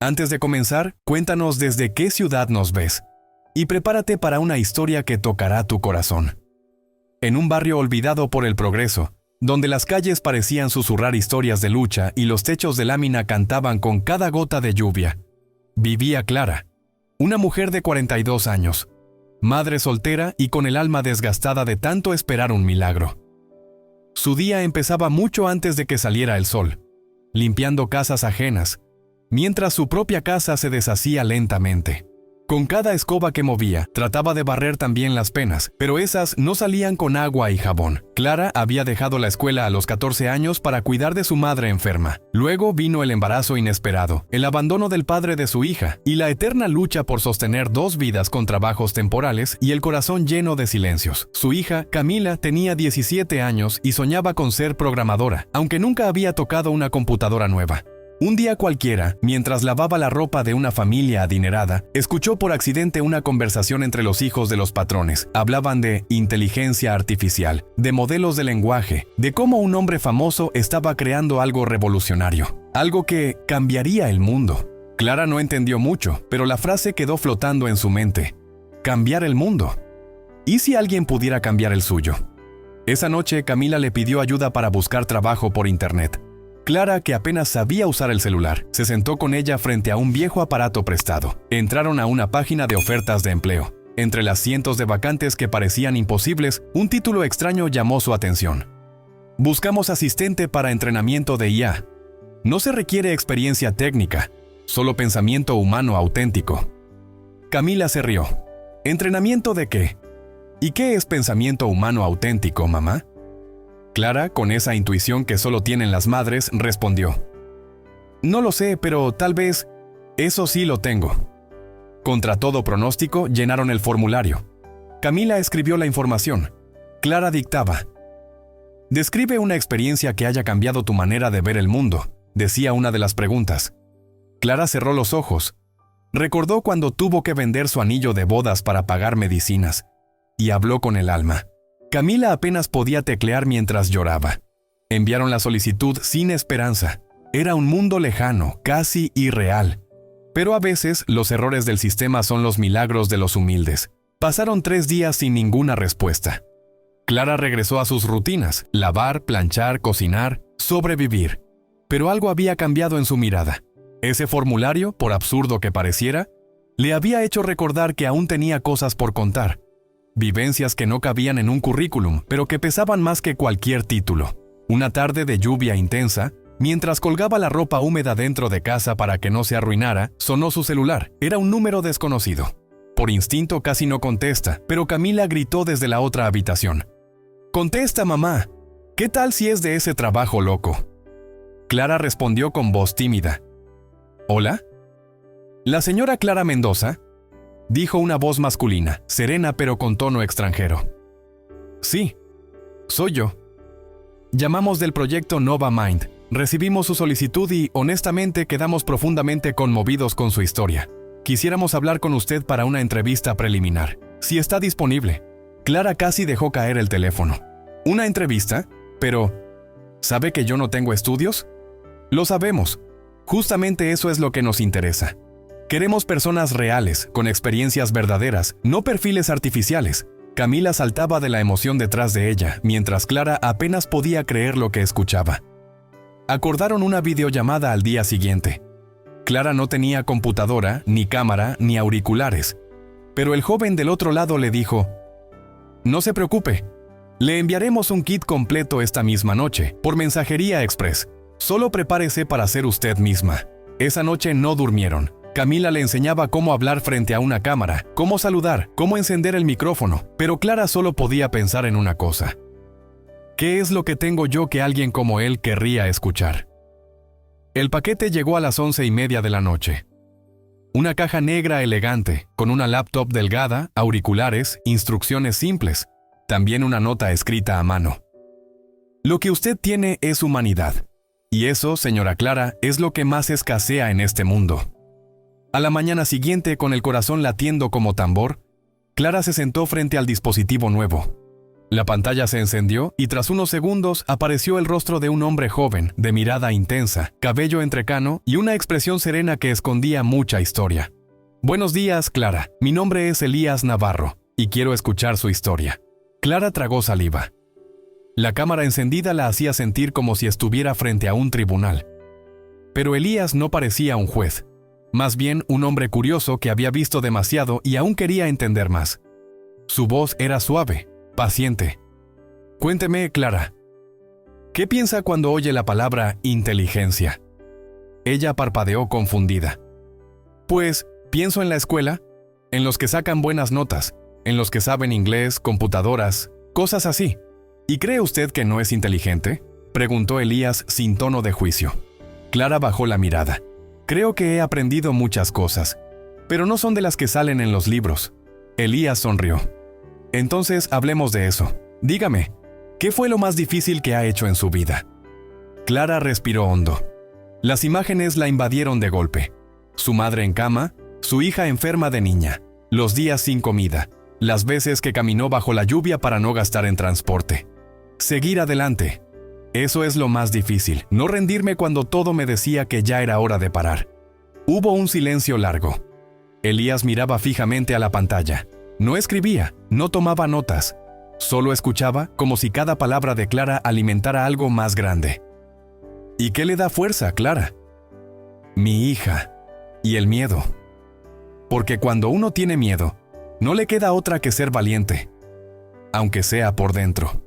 Antes de comenzar, cuéntanos desde qué ciudad nos ves. Y prepárate para una historia que tocará tu corazón. En un barrio olvidado por el progreso, donde las calles parecían susurrar historias de lucha y los techos de lámina cantaban con cada gota de lluvia, vivía Clara, una mujer de 42 años, madre soltera y con el alma desgastada de tanto esperar un milagro. Su día empezaba mucho antes de que saliera el sol, limpiando casas ajenas, mientras su propia casa se deshacía lentamente. Con cada escoba que movía, trataba de barrer también las penas, pero esas no salían con agua y jabón. Clara había dejado la escuela a los 14 años para cuidar de su madre enferma. Luego vino el embarazo inesperado, el abandono del padre de su hija y la eterna lucha por sostener dos vidas con trabajos temporales y el corazón lleno de silencios. Su hija, Camila, tenía 17 años y soñaba con ser programadora, aunque nunca había tocado una computadora nueva. Un día cualquiera, mientras lavaba la ropa de una familia adinerada, escuchó por accidente una conversación entre los hijos de los patrones. Hablaban de inteligencia artificial, de modelos de lenguaje, de cómo un hombre famoso estaba creando algo revolucionario, algo que cambiaría el mundo. Clara no entendió mucho, pero la frase quedó flotando en su mente. Cambiar el mundo. ¿Y si alguien pudiera cambiar el suyo? Esa noche, Camila le pidió ayuda para buscar trabajo por internet. Clara, que apenas sabía usar el celular, se sentó con ella frente a un viejo aparato prestado. Entraron a una página de ofertas de empleo. Entre las cientos de vacantes que parecían imposibles, un título extraño llamó su atención. Buscamos asistente para entrenamiento de IA. No se requiere experiencia técnica, solo pensamiento humano auténtico. Camila se rió. ¿Entrenamiento de qué? ¿Y qué es pensamiento humano auténtico, mamá? Clara, con esa intuición que solo tienen las madres, respondió. No lo sé, pero tal vez eso sí lo tengo. Contra todo pronóstico, llenaron el formulario. Camila escribió la información. Clara dictaba. Describe una experiencia que haya cambiado tu manera de ver el mundo, decía una de las preguntas. Clara cerró los ojos. Recordó cuando tuvo que vender su anillo de bodas para pagar medicinas, y habló con el alma. Camila apenas podía teclear mientras lloraba. Enviaron la solicitud sin esperanza. Era un mundo lejano, casi irreal. Pero a veces los errores del sistema son los milagros de los humildes. Pasaron 3 días sin ninguna respuesta. Clara regresó a sus rutinas: lavar, planchar, cocinar, sobrevivir. Pero algo había cambiado en su mirada. Ese formulario, por absurdo que pareciera, le había hecho recordar que aún tenía cosas por contar. Vivencias que no cabían en un currículum, pero que pesaban más que cualquier título. Una tarde de lluvia intensa, mientras colgaba la ropa húmeda dentro de casa para que no se arruinara, sonó su celular. Era un número desconocido. Por instinto casi no contesta, pero Camila gritó desde la otra habitación. «¡Contesta, mamá! ¿Qué tal si es de ese trabajo loco?». Clara respondió con voz tímida. «¿Hola? ¿La señora Clara Mendoza?», dijo una voz masculina, serena pero con tono extranjero. «Sí, soy yo. Llamamos del proyecto Nova Mind. Recibimos su solicitud y, honestamente, quedamos profundamente conmovidos con su historia. Quisiéramos hablar con usted para una entrevista preliminar, si está disponible». Clara casi dejó caer el teléfono. «¿Una entrevista? Pero, ¿sabe que yo no tengo estudios?». «Lo sabemos. Justamente eso es lo que nos interesa. Queremos personas reales, con experiencias verdaderas, no perfiles artificiales». Camila saltaba de la emoción detrás de ella, mientras Clara apenas podía creer lo que escuchaba. Acordaron una videollamada al día siguiente. Clara no tenía computadora, ni cámara, ni auriculares. Pero el joven del otro lado le dijo: «No se preocupe. Le enviaremos un kit completo esta misma noche, por mensajería express. Solo prepárese para ser usted misma». Esa noche no durmieron. Camila le enseñaba cómo hablar frente a una cámara, cómo saludar, cómo encender el micrófono, pero Clara solo podía pensar en una cosa. ¿Qué es lo que tengo yo que alguien como él querría escuchar? El paquete llegó a las 11:30 de la noche. Una caja negra elegante, con una laptop delgada, auriculares, instrucciones simples, también una nota escrita a mano. «Lo que usted tiene es humanidad. Y eso, señora Clara, es lo que más escasea en este mundo». A la mañana siguiente, con el corazón latiendo como tambor, Clara se sentó frente al dispositivo nuevo. La pantalla se encendió y tras unos segundos apareció el rostro de un hombre joven, de mirada intensa, cabello entrecano y una expresión serena que escondía mucha historia. Buenos días, Clara. Mi nombre es Elías Navarro y quiero escuchar su historia. Clara tragó saliva. La cámara encendida la hacía sentir como si estuviera frente a un tribunal. Pero Elías no parecía un juez, más bien un hombre curioso que había visto demasiado y aún quería entender más. Su voz era suave, paciente. Cuénteme, Clara, ¿qué piensa cuando oye la palabra inteligencia? Ella parpadeó confundida. Pues, pienso en la escuela, en los que sacan buenas notas, en los que saben inglés, computadoras, cosas así. ¿Y cree usted que no es inteligente?, preguntó Elías sin tono de juicio. Clara bajó la mirada. Creo que he aprendido muchas cosas, pero no son de las que salen en los libros. Elías sonrió. Entonces hablemos de eso. Dígame, ¿qué fue lo más difícil que ha hecho en su vida? Clara respiró hondo. Las imágenes la invadieron de golpe. Su madre en cama, su hija enferma de niña, los días sin comida, las veces que caminó bajo la lluvia para no gastar en transporte. Seguir adelante. Eso es lo más difícil, no rendirme cuando todo me decía que ya era hora de parar. Hubo un silencio largo. Elías miraba fijamente a la pantalla. No escribía, no tomaba notas. Solo escuchaba como si cada palabra de Clara alimentara algo más grande. ¿Y qué le da fuerza, Clara? Mi hija. Y el miedo. Porque cuando uno tiene miedo, no le queda otra que ser valiente, aunque sea por dentro.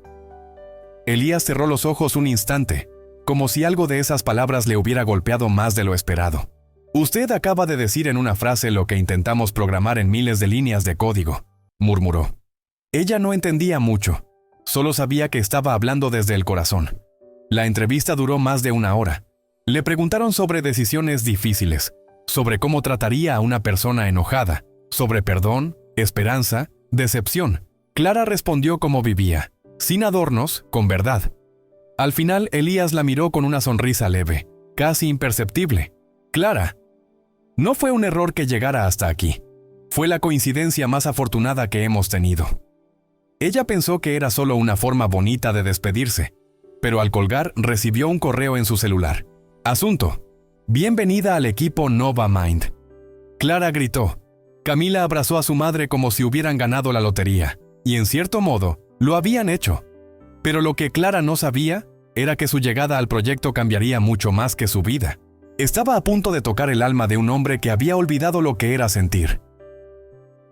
Elías cerró los ojos un instante, como si algo de esas palabras le hubiera golpeado más de lo esperado. Usted acaba de decir en una frase lo que intentamos programar en miles de líneas de código, murmuró. Ella no entendía mucho, solo sabía que estaba hablando desde el corazón. La entrevista duró más de 1 hora. Le preguntaron sobre decisiones difíciles, sobre cómo trataría a una persona enojada, sobre perdón, esperanza, decepción. Clara respondió como vivía, sin adornos, con verdad. Al final, Elías la miró con una sonrisa leve, casi imperceptible. Clara, no fue un error que llegara hasta aquí. Fue la coincidencia más afortunada que hemos tenido. Ella pensó que era solo una forma bonita de despedirse, pero al colgar recibió un correo en su celular. Asunto: bienvenida al equipo Nova Mind. Clara gritó. Camila abrazó a su madre como si hubieran ganado la lotería, y en cierto modo, lo habían hecho. Pero lo que Clara no sabía era que su llegada al proyecto cambiaría mucho más que su vida. Estaba a punto de tocar el alma de un hombre que había olvidado lo que era sentir.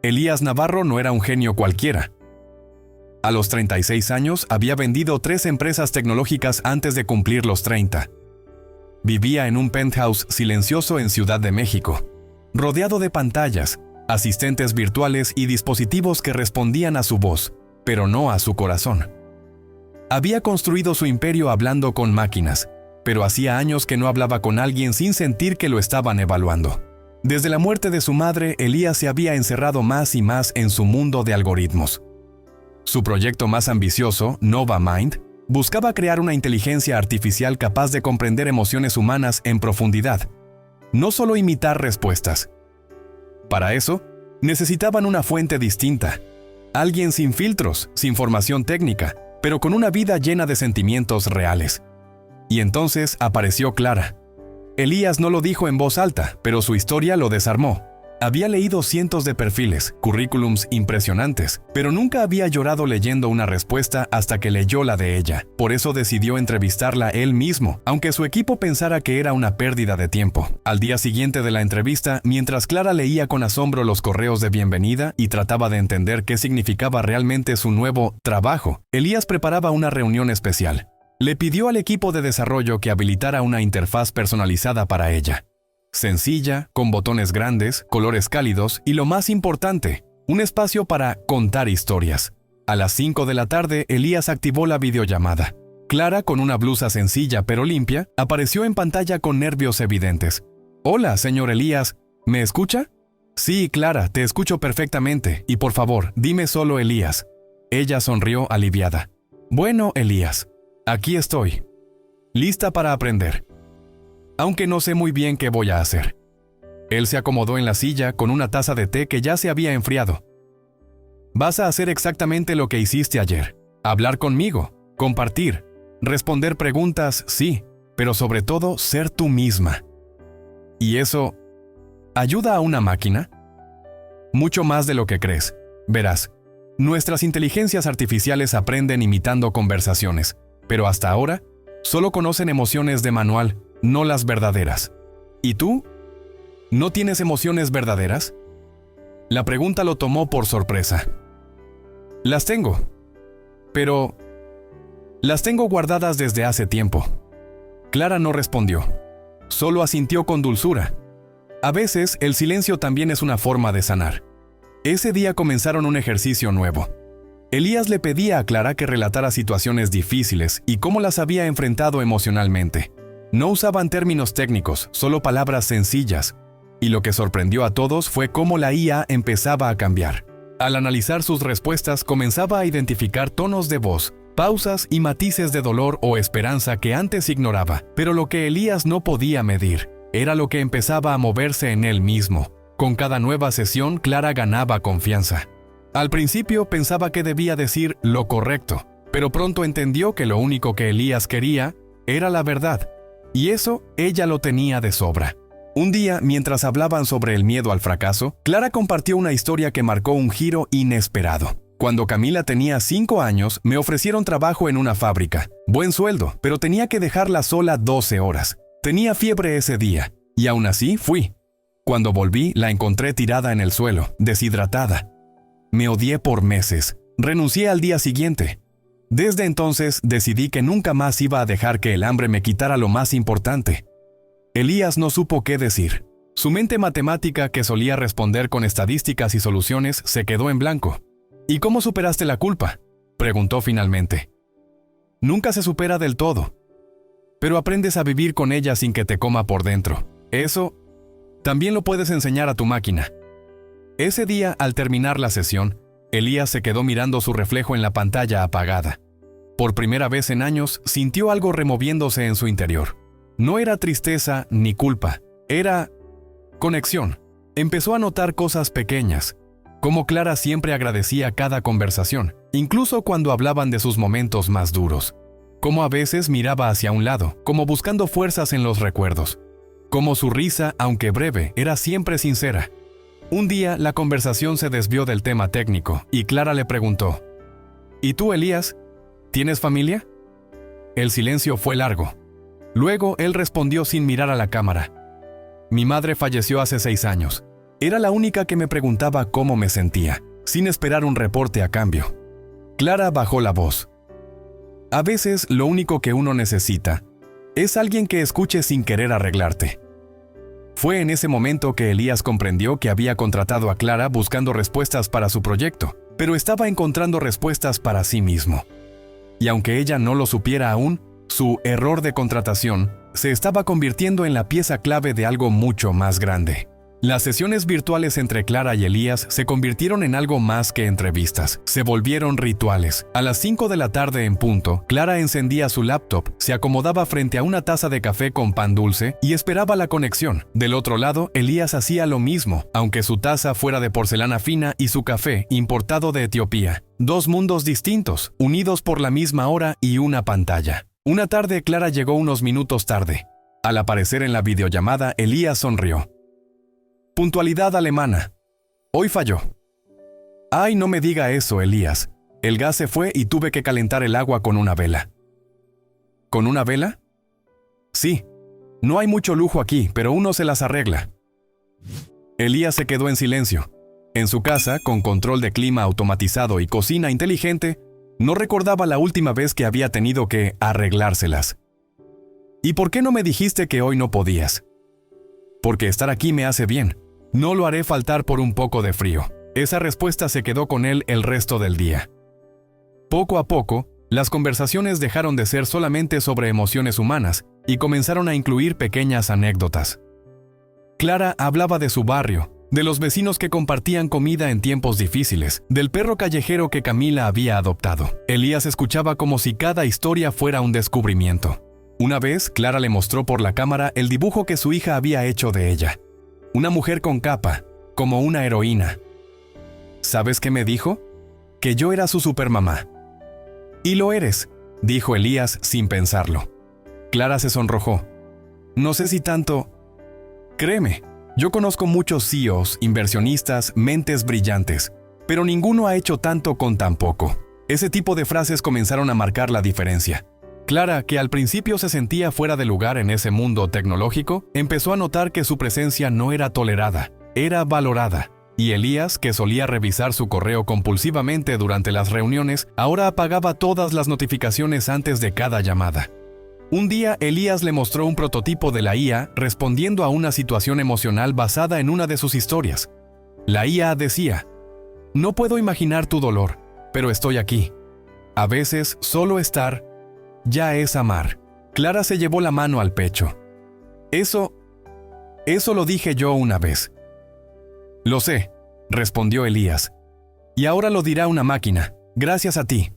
Elías Navarro no era un genio cualquiera. A los 36 años había vendido 3 empresas tecnológicas antes de cumplir los 30. Vivía en un penthouse silencioso en Ciudad de México, rodeado de pantallas, asistentes virtuales y dispositivos que respondían a su voz, pero no a su corazón. Había construido su imperio hablando con máquinas, pero hacía años que no hablaba con alguien sin sentir que lo estaban evaluando. Desde la muerte de su madre, Elías se había encerrado más y más en su mundo de algoritmos. Su proyecto más ambicioso, Nova Mind, buscaba crear una inteligencia artificial capaz de comprender emociones humanas en profundidad, no solo imitar respuestas. Para eso, necesitaban una fuente distinta, alguien sin filtros, sin formación técnica, pero con una vida llena de sentimientos reales. Y entonces apareció Clara. Elías no lo dijo en voz alta, pero su historia lo desarmó. Había leído cientos de perfiles, currículums impresionantes, pero nunca había llorado leyendo una respuesta hasta que leyó la de ella. Por eso decidió entrevistarla él mismo, aunque su equipo pensara que era una pérdida de tiempo. Al día siguiente de la entrevista, mientras Clara leía con asombro los correos de bienvenida y trataba de entender qué significaba realmente su nuevo trabajo, Elías preparaba una reunión especial. Le pidió al equipo de desarrollo que habilitara una interfaz personalizada para ella. Sencilla, con botones grandes, colores cálidos y lo más importante, un espacio para contar historias. A las 5 de la tarde, Elías activó la videollamada. Clara, con una blusa sencilla pero limpia, apareció en pantalla con nervios evidentes. «Hola, señor Elías, ¿me escucha?» «Sí, Clara, te escucho perfectamente, y por favor, dime solo Elías». Ella sonrió aliviada. «Bueno, Elías, aquí estoy, lista para aprender. Aunque no sé muy bien qué voy a hacer». Él se acomodó en la silla con una taza de té que ya se había enfriado. «Vas a hacer exactamente lo que hiciste ayer. Hablar conmigo, compartir, responder preguntas, sí, pero sobre todo ser tú misma. ¿Y eso ayuda a una máquina? Mucho más de lo que crees. Verás, nuestras inteligencias artificiales aprenden imitando conversaciones, pero hasta ahora solo conocen emociones de manual, no las verdaderas. ¿Y tú? ¿No tienes emociones verdaderas? La pregunta lo tomó por sorpresa. Las tengo, pero las tengo guardadas desde hace tiempo. Clara no respondió, solo asintió con dulzura. A veces, el silencio también es una forma de sanar. Ese día comenzaron un ejercicio nuevo. Elías le pedía a Clara que relatara situaciones difíciles y cómo las había enfrentado emocionalmente. No usaban términos técnicos, solo palabras sencillas. Y lo que sorprendió a todos fue cómo la IA empezaba a cambiar. Al analizar sus respuestas, comenzaba a identificar tonos de voz, pausas y matices de dolor o esperanza que antes ignoraba. Pero lo que Elías no podía medir era lo que empezaba a moverse en él mismo. Con cada nueva sesión, Clara ganaba confianza. Al principio pensaba que debía decir lo correcto, pero pronto entendió que lo único que Elías quería era la verdad, y eso ella lo tenía de sobra. Un día, mientras hablaban sobre el miedo al fracaso, Clara compartió una historia que marcó un giro inesperado. Cuando Camila tenía 5 años, me ofrecieron trabajo en una fábrica. Buen sueldo, pero tenía que dejarla sola 12 horas. Tenía fiebre ese día, y aún así fui. Cuando volví, la encontré tirada en el suelo, deshidratada. Me odié por meses. Renuncié al día siguiente. Desde entonces, decidí que nunca más iba a dejar que el hambre me quitara lo más importante. Elías no supo qué decir. Su mente matemática, que solía responder con estadísticas y soluciones, se quedó en blanco. ¿Y cómo superaste la culpa?, preguntó finalmente. Nunca se supera del todo, pero aprendes a vivir con ella sin que te coma por dentro. Eso también lo puedes enseñar a tu máquina. Ese día, al terminar la sesión, Elías se quedó mirando su reflejo en la pantalla apagada. Por primera vez en años, sintió algo removiéndose en su interior. No era tristeza ni culpa, era conexión. Empezó a notar cosas pequeñas, como Clara siempre agradecía cada conversación, incluso cuando hablaban de sus momentos más duros. Como a veces miraba hacia un lado, como buscando fuerzas en los recuerdos. Como su risa, aunque breve, era siempre sincera. Un día, la conversación se desvió del tema técnico, y Clara le preguntó, ¿y tú, Elías, tienes familia? El silencio fue largo. Luego, él respondió sin mirar a la cámara. Mi madre falleció hace 6 años. Era la única que me preguntaba cómo me sentía, sin esperar un reporte a cambio. Clara bajó la voz. A veces, lo único que uno necesita es alguien que escuche sin querer arreglarte. Fue en ese momento que Elías comprendió que había contratado a Clara buscando respuestas para su proyecto, pero estaba encontrando respuestas para sí mismo. Y aunque ella no lo supiera aún, su error de contratación se estaba convirtiendo en la pieza clave de algo mucho más grande. Las sesiones virtuales entre Clara y Elías se convirtieron en algo más que entrevistas. Se volvieron rituales. A las 5 de la tarde en punto, Clara encendía su laptop, se acomodaba frente a una taza de café con pan dulce y esperaba la conexión. Del otro lado, Elías hacía lo mismo, aunque su taza fuera de porcelana fina y su café importado de Etiopía. 2 mundos distintos, unidos por la misma hora y una pantalla. Una tarde, Clara llegó unos minutos tarde. Al aparecer en la videollamada, Elías sonrió. Puntualidad alemana. Hoy falló. Ay, no me diga eso, Elías. El gas se fue y tuve que calentar el agua con una vela. ¿Con una vela? Sí. No hay mucho lujo aquí, pero uno se las arregla. Elías se quedó en silencio. En su casa, con control de clima automatizado y cocina inteligente, no recordaba la última vez que había tenido que arreglárselas. ¿Y por qué no me dijiste que hoy no podías? Porque estar aquí me hace bien. No lo haré faltar por un poco de frío. Esa respuesta se quedó con él el resto del día. Poco a poco, las conversaciones dejaron de ser solamente sobre emociones humanas y comenzaron a incluir pequeñas anécdotas. Clara hablaba de su barrio, de los vecinos que compartían comida en tiempos difíciles, del perro callejero que Camila había adoptado. Elías escuchaba como si cada historia fuera un descubrimiento. Una vez, Clara le mostró por la cámara el dibujo que su hija había hecho de ella. Una mujer con capa, como una heroína. ¿Sabes qué me dijo? Que yo era su supermamá. Y lo eres, dijo Elías sin pensarlo. Clara se sonrojó. No sé si tanto. Créeme, yo conozco muchos CEOs, inversionistas, mentes brillantes, pero ninguno ha hecho tanto con tan poco. Ese tipo de frases comenzaron a marcar la diferencia. Clara, que al principio se sentía fuera de lugar en ese mundo tecnológico, empezó a notar que su presencia no era tolerada, era valorada. Y Elías, que solía revisar su correo compulsivamente durante las reuniones, ahora apagaba todas las notificaciones antes de cada llamada. Un día, Elías le mostró un prototipo de la IA respondiendo a una situación emocional basada en una de sus historias. La IA decía: no puedo imaginar tu dolor, pero estoy aquí. A veces, solo estar ya es amar. Clara se llevó la mano al pecho. Eso lo dije yo una vez. Lo sé, respondió Elías. Y ahora lo dirá una máquina, gracias a ti.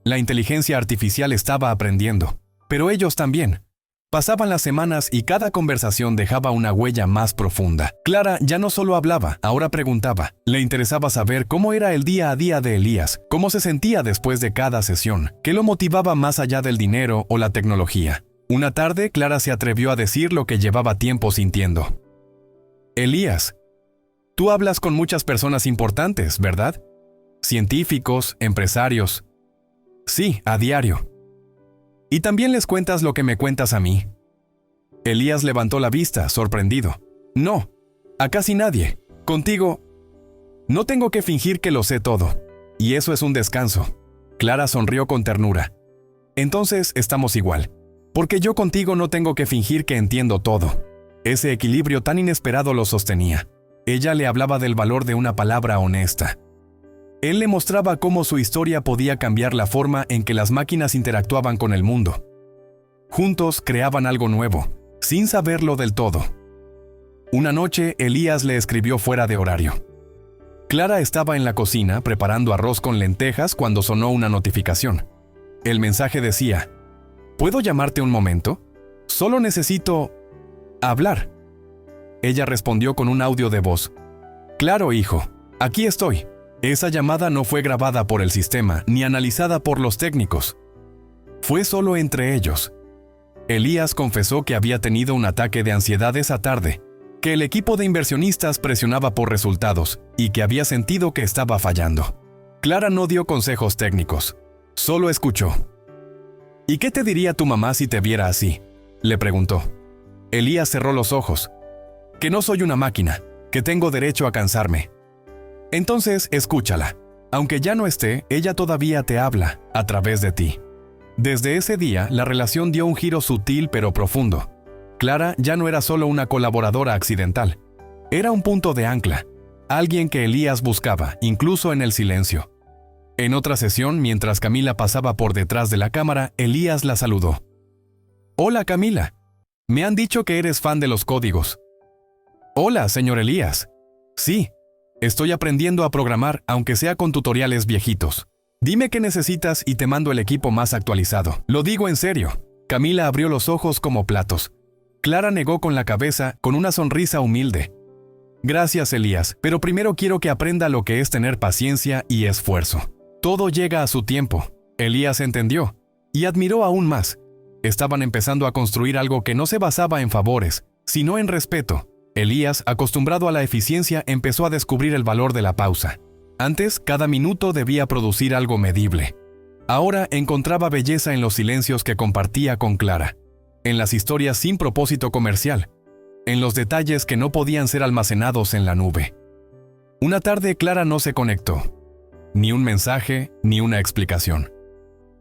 La inteligencia artificial estaba aprendiendo, pero ellos también. Pasaban las semanas y cada conversación dejaba una huella más profunda. Clara ya no solo hablaba, ahora preguntaba. Le interesaba saber cómo era el día a día de Elías, cómo se sentía después de cada sesión, qué lo motivaba más allá del dinero o la tecnología. Una tarde, Clara se atrevió a decir lo que llevaba tiempo sintiendo. Elías, tú hablas con muchas personas importantes, ¿verdad? Científicos, empresarios. Sí, a diario. ¿Y también les cuentas lo que me cuentas a mí? Elías levantó la vista, sorprendido. No, a casi nadie. Contigo, no tengo que fingir que lo sé todo. Y eso es un descanso. Clara sonrió con ternura. Entonces estamos igual. Porque yo contigo no tengo que fingir que entiendo todo. Ese equilibrio tan inesperado lo sostenía. Ella le hablaba del valor de una palabra honesta. Él le mostraba cómo su historia podía cambiar la forma en que las máquinas interactuaban con el mundo. Juntos creaban algo nuevo, sin saberlo del todo. Una noche, Elías le escribió fuera de horario. Clara estaba en la cocina preparando arroz con lentejas cuando sonó una notificación. El mensaje decía: ¿puedo llamarte un momento? Solo necesito hablar. Ella respondió con un audio de voz. Claro, hijo, aquí estoy. Esa llamada no fue grabada por el sistema ni analizada por los técnicos. Fue solo entre ellos. Elías confesó que había tenido un ataque de ansiedad esa tarde, que el equipo de inversionistas presionaba por resultados y que había sentido que estaba fallando. Clara no dio consejos técnicos, solo escuchó. ¿Y qué te diría tu mamá si te viera así?, le preguntó. Elías cerró los ojos. Que no soy una máquina, que tengo derecho a cansarme. Entonces, escúchala. Aunque ya no esté, ella todavía te habla, a través de ti. Desde ese día, la relación dio un giro sutil pero profundo. Clara ya no era solo una colaboradora accidental. Era un punto de ancla, alguien que Elías buscaba, incluso en el silencio. En otra sesión, mientras Camila pasaba por detrás de la cámara, Elías la saludó. Hola, Camila. Me han dicho que eres fan de los códigos. Hola, señor Elías. Sí. Estoy aprendiendo a programar, aunque sea con tutoriales viejitos. Dime qué necesitas y te mando el equipo más actualizado. Lo digo en serio. Camila abrió los ojos como platos. Clara negó con la cabeza, con una sonrisa humilde. Gracias, Elías, pero primero quiero que aprenda lo que es tener paciencia y esfuerzo. Todo llega a su tiempo. Elías entendió y admiró aún más. Estaban empezando a construir algo que no se basaba en favores, sino en respeto. Elías, acostumbrado a la eficiencia, empezó a descubrir el valor de la pausa. Antes, cada minuto debía producir algo medible. Ahora encontraba belleza en los silencios que compartía con Clara, en las historias sin propósito comercial, en los detalles que no podían ser almacenados en la nube. Una tarde, Clara no se conectó. Ni un mensaje, ni una explicación.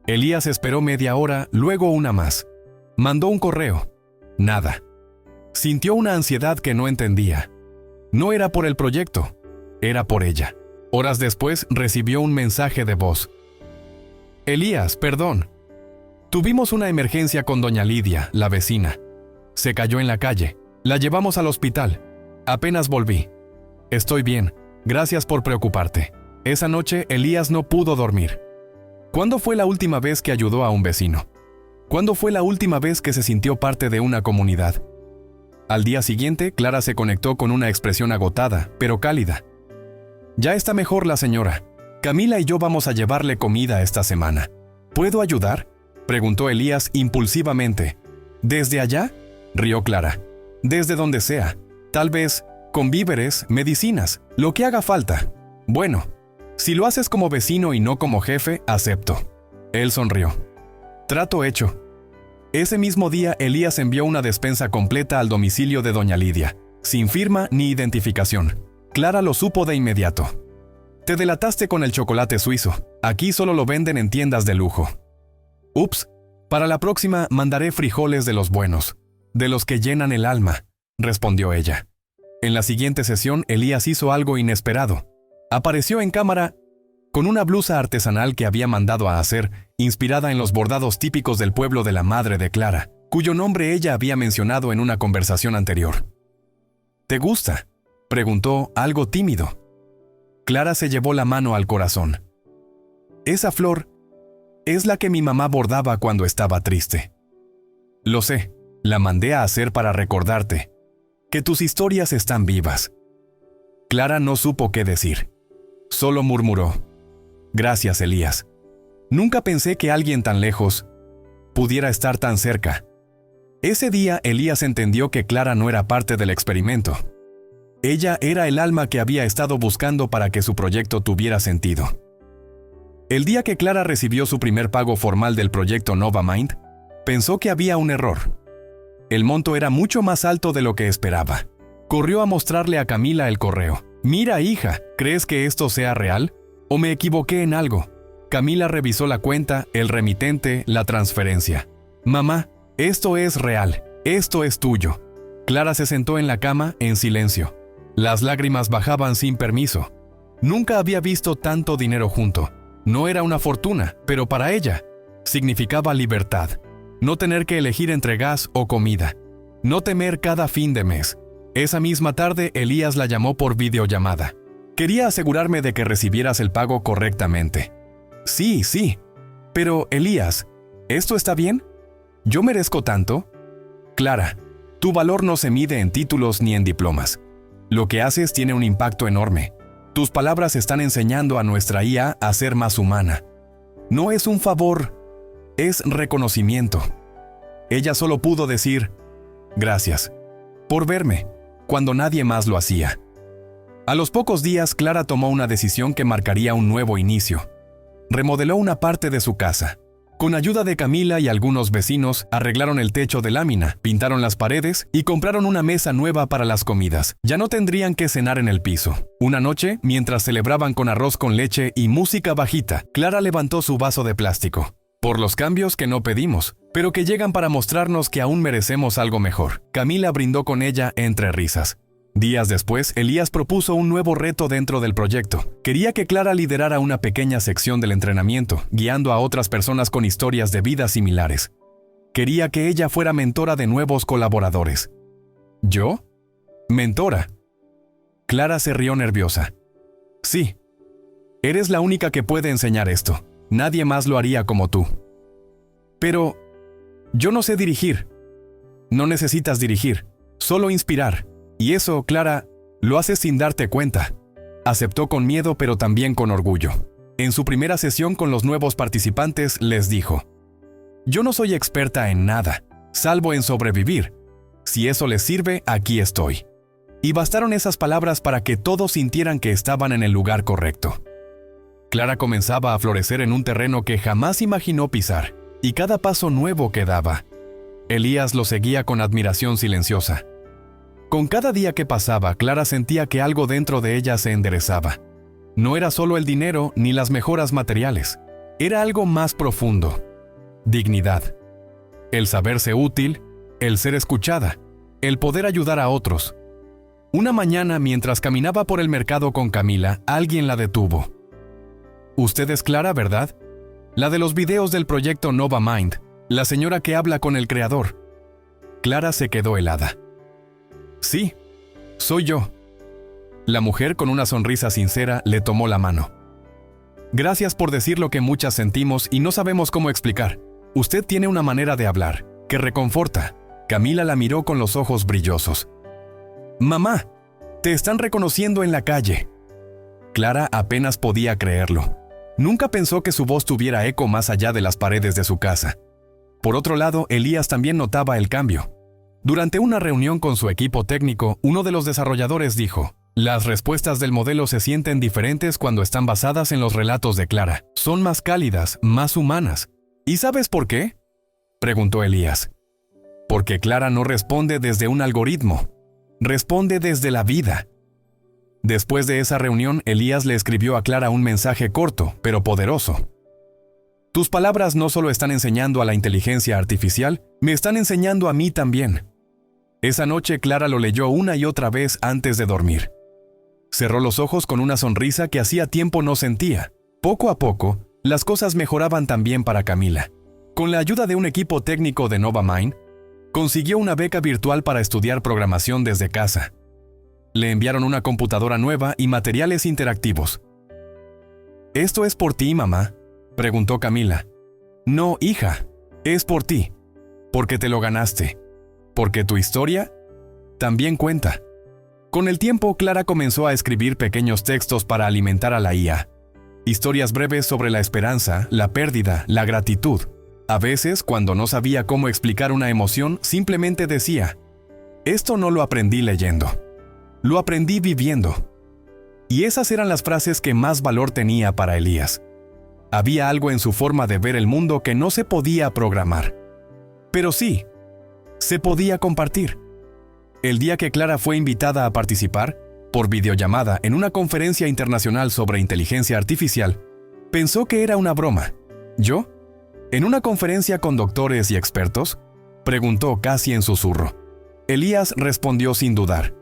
Elías esperó media hora, luego una más. Mandó un correo. Nada. Sintió una ansiedad que no entendía. No era por el proyecto, era por ella. Horas después recibió un mensaje de voz. Elías, perdón. Tuvimos una emergencia con doña Lidia, la vecina. Se cayó en la calle. La llevamos al hospital. Apenas volví. Estoy bien. Gracias por preocuparte. Esa noche Elías no pudo dormir. ¿Cuándo fue la última vez que ayudó a un vecino? ¿Cuándo fue la última vez que se sintió parte de una comunidad? Al día siguiente, Clara se conectó con una expresión agotada, pero cálida. Ya está mejor la señora. Camila y yo vamos a llevarle comida esta semana. ¿Puedo ayudar?, preguntó Elías impulsivamente. ¿Desde allá?, rió Clara. Desde donde sea. Tal vez con víveres, medicinas, lo que haga falta. Bueno, si lo haces como vecino y no como jefe, acepto. Él sonrió. Trato hecho. Ese mismo día, Elías envió una despensa completa al domicilio de doña Lidia, sin firma ni identificación. Clara lo supo de inmediato. Te delataste con el chocolate suizo. Aquí solo lo venden en tiendas de lujo. Ups, para la próxima mandaré frijoles de los buenos, de los que llenan el alma, respondió ella. En la siguiente sesión, Elías hizo algo inesperado. Apareció en cámara con una blusa artesanal que había mandado a hacer, inspirada en los bordados típicos del pueblo de la madre de Clara, cuyo nombre ella había mencionado en una conversación anterior. ¿Te gusta?, preguntó, algo tímido. Clara se llevó la mano al corazón. Esa flor es la que mi mamá bordaba cuando estaba triste. Lo sé, la mandé a hacer para recordarte que tus historias están vivas. Clara no supo qué decir. Solo murmuró: Gracias, Elías. Nunca pensé que alguien tan lejos pudiera estar tan cerca. Ese día, Elías entendió que Clara no era parte del experimento. Ella era el alma que había estado buscando para que su proyecto tuviera sentido. El día que Clara recibió su primer pago formal del proyecto Novamind, pensó que había un error. El monto era mucho más alto de lo que esperaba. Corrió a mostrarle a Camila el correo. «Mira, hija, ¿crees que esto sea real? ¿O me equivoqué en algo?» Camila revisó la cuenta, el remitente, la transferencia. «Mamá, esto es real. Esto es tuyo». Clara se sentó en la cama, en silencio. Las lágrimas bajaban sin permiso. Nunca había visto tanto dinero junto. No era una fortuna, pero para ella significaba libertad. No tener que elegir entre gas o comida. No temer cada fin de mes. Esa misma tarde, Elías la llamó por videollamada. «Quería asegurarme de que recibieras el pago correctamente». «Sí, sí. Pero, Elías, ¿esto está bien? ¿Yo merezco tanto?» «Clara, tu valor no se mide en títulos ni en diplomas. Lo que haces tiene un impacto enorme. Tus palabras están enseñando a nuestra IA a ser más humana. No es un favor, es reconocimiento». Ella solo pudo decir: «Gracias por verme», cuando nadie más lo hacía. A los pocos días, Clara tomó una decisión que marcaría un nuevo inicio. Remodeló una parte de su casa. Con ayuda de Camila y algunos vecinos, arreglaron el techo de lámina, pintaron las paredes y compraron una mesa nueva para las comidas. Ya no tendrían que cenar en el piso. Una noche, mientras celebraban con arroz con leche y música bajita, Clara levantó su vaso de plástico. Por los cambios que no pedimos, pero que llegan para mostrarnos que aún merecemos algo mejor. Camila brindó con ella entre risas. Días después, Elías propuso un nuevo reto dentro del proyecto. Quería que Clara liderara una pequeña sección del entrenamiento, guiando a otras personas con historias de vida similares. Quería que ella fuera mentora de nuevos colaboradores. ¿Yo? ¿Mentora? Clara se rió nerviosa. Sí. Eres la única que puede enseñar esto. Nadie más lo haría como tú. Pero yo no sé dirigir. No necesitas dirigir, solo inspirar. Y eso, Clara, lo haces sin darte cuenta. Aceptó con miedo, pero también con orgullo. En su primera sesión con los nuevos participantes, les dijo: «Yo no soy experta en nada, salvo en sobrevivir. Si eso les sirve, aquí estoy». Y bastaron esas palabras para que todos sintieran que estaban en el lugar correcto. Clara comenzaba a florecer en un terreno que jamás imaginó pisar, y cada paso nuevo que daba, Elías lo seguía con admiración silenciosa. Con cada día que pasaba, Clara sentía que algo dentro de ella se enderezaba. No era solo el dinero ni las mejoras materiales, era algo más profundo. Dignidad. El saberse útil, el ser escuchada, el poder ayudar a otros. Una mañana, mientras caminaba por el mercado con Camila, alguien la detuvo. «Usted es Clara, ¿verdad? La de los videos del proyecto Novamind, la señora que habla con el creador». Clara se quedó helada. «Sí, soy yo». La mujer, con una sonrisa sincera, le tomó la mano. «Gracias por decir lo que muchas sentimos y no sabemos cómo explicar. Usted tiene una manera de hablar que reconforta». Camila la miró con los ojos brillosos. «Mamá, te están reconociendo en la calle». Clara apenas podía creerlo. Nunca pensó que su voz tuviera eco más allá de las paredes de su casa. Por otro lado, Elías también notaba el cambio. Durante una reunión con su equipo técnico, uno de los desarrolladores dijo: las respuestas del modelo se sienten diferentes cuando están basadas en los relatos de Clara. Son más cálidas, más humanas. ¿Y sabes por qué?, preguntó Elías. Porque Clara no responde desde un algoritmo, responde desde la vida. Después de esa reunión, Elías le escribió a Clara un mensaje corto, pero poderoso. Tus palabras no solo están enseñando a la inteligencia artificial, me están enseñando a mí también. Esa noche Clara lo leyó una y otra vez antes de dormir. Cerró los ojos con una sonrisa que hacía tiempo no sentía. Poco a poco, las cosas mejoraban también para Camila. Con la ayuda de un equipo técnico de NovaMind, consiguió una beca virtual para estudiar programación desde casa. Le enviaron una computadora nueva y materiales interactivos. ¿Esto es por ti, mamá?, preguntó Camila. No, hija, es por ti, porque te lo ganaste, porque tu historia también cuenta. Con el tiempo, Clara comenzó a escribir pequeños textos para alimentar a la IA. Historias breves sobre la esperanza, la pérdida, la gratitud. A veces, cuando no sabía cómo explicar una emoción, simplemente decía: esto no lo aprendí leyendo, lo aprendí viviendo. Y esas eran las frases que más valor tenía para Elías. Había algo en su forma de ver el mundo que no se podía programar. Pero sí, se podía compartir. El día que Clara fue invitada a participar, por videollamada, en una conferencia internacional sobre inteligencia artificial, pensó que era una broma. ¿Yo? ¿En una conferencia con doctores y expertos?, preguntó casi en susurro. Elías respondió sin dudar: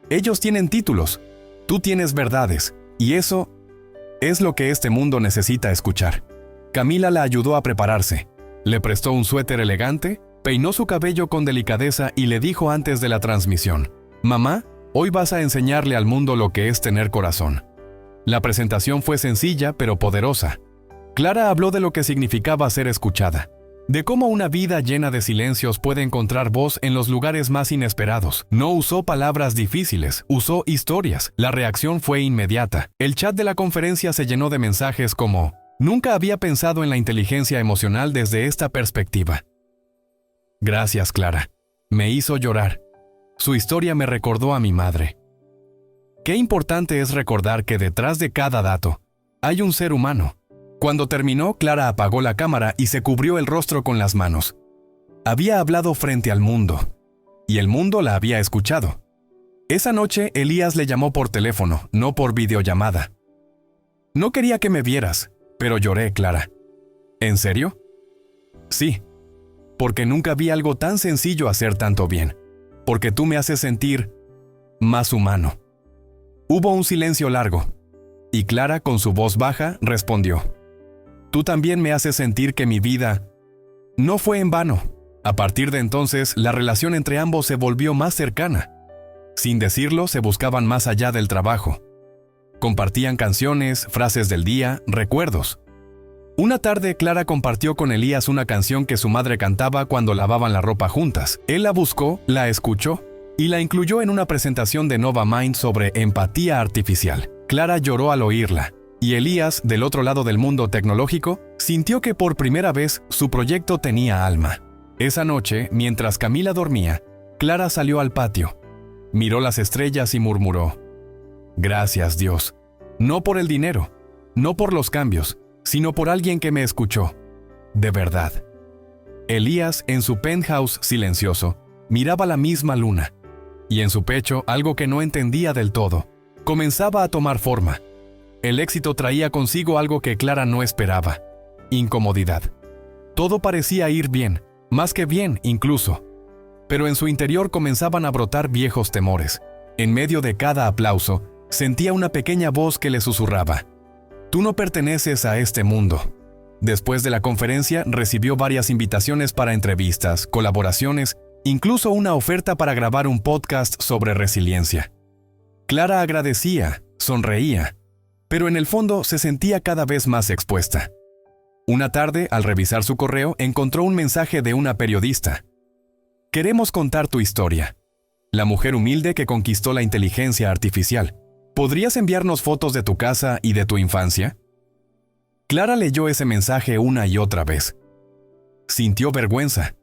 ellos tienen títulos, tú tienes verdades, y eso es lo que este mundo necesita escuchar. Camila la ayudó a prepararse. Le prestó un suéter elegante, peinó su cabello con delicadeza y le dijo antes de la transmisión: mamá, hoy vas a enseñarle al mundo lo que es tener corazón. La presentación fue sencilla pero poderosa. Clara habló de lo que significaba ser escuchada, de cómo una vida llena de silencios puede encontrar voz en los lugares más inesperados. No usó palabras difíciles, usó historias. La reacción fue inmediata. El chat de la conferencia se llenó de mensajes como: nunca había pensado en la inteligencia emocional desde esta perspectiva. Gracias, Clara. Me hizo llorar. Su historia me recordó a mi madre. Qué importante es recordar que detrás de cada dato hay un ser humano. Cuando terminó, Clara apagó la cámara y se cubrió el rostro con las manos. Había hablado frente al mundo, y el mundo la había escuchado. Esa noche, Elías le llamó por teléfono, no por videollamada. No quería que me vieras, pero lloré, Clara. ¿En serio? Sí, porque nunca vi algo tan sencillo hacer tanto bien, porque tú me haces sentir más humano. Hubo un silencio largo, y Clara, con su voz baja, respondió: tú también me haces sentir que mi vida no fue en vano. A partir de entonces, la relación entre ambos se volvió más cercana. Sin decirlo, se buscaban más allá del trabajo. Compartían canciones, frases del día, recuerdos. Una tarde, Clara compartió con Elías una canción que su madre cantaba cuando lavaban la ropa juntas. Él la buscó, la escuchó y la incluyó en una presentación de NovaMind sobre empatía artificial. Clara lloró al oírla, y Elías, del otro lado del mundo tecnológico, sintió que por primera vez su proyecto tenía alma. Esa noche, mientras Camila dormía, Clara salió al patio, miró las estrellas y murmuró: gracias, Dios, no por el dinero, no por los cambios, sino por alguien que me escuchó, de verdad. Elías, en su penthouse silencioso, miraba la misma luna, y en su pecho, algo que no entendía del todo, comenzaba a tomar forma. El éxito traía consigo algo que Clara no esperaba: incomodidad. Todo parecía ir bien, más que bien incluso. Pero en su interior comenzaban a brotar viejos temores. En medio de cada aplauso, sentía una pequeña voz que le susurraba: tú no perteneces a este mundo. Después de la conferencia, recibió varias invitaciones para entrevistas, colaboraciones, incluso una oferta para grabar un podcast sobre resiliencia. Clara agradecía, sonreía, pero en el fondo se sentía cada vez más expuesta. Una tarde, al revisar su correo, encontró un mensaje de una periodista: queremos contar tu historia. La mujer humilde que conquistó la inteligencia artificial. ¿Podrías enviarnos fotos de tu casa y de tu infancia? Clara leyó ese mensaje una y otra vez. Sintió vergüenza,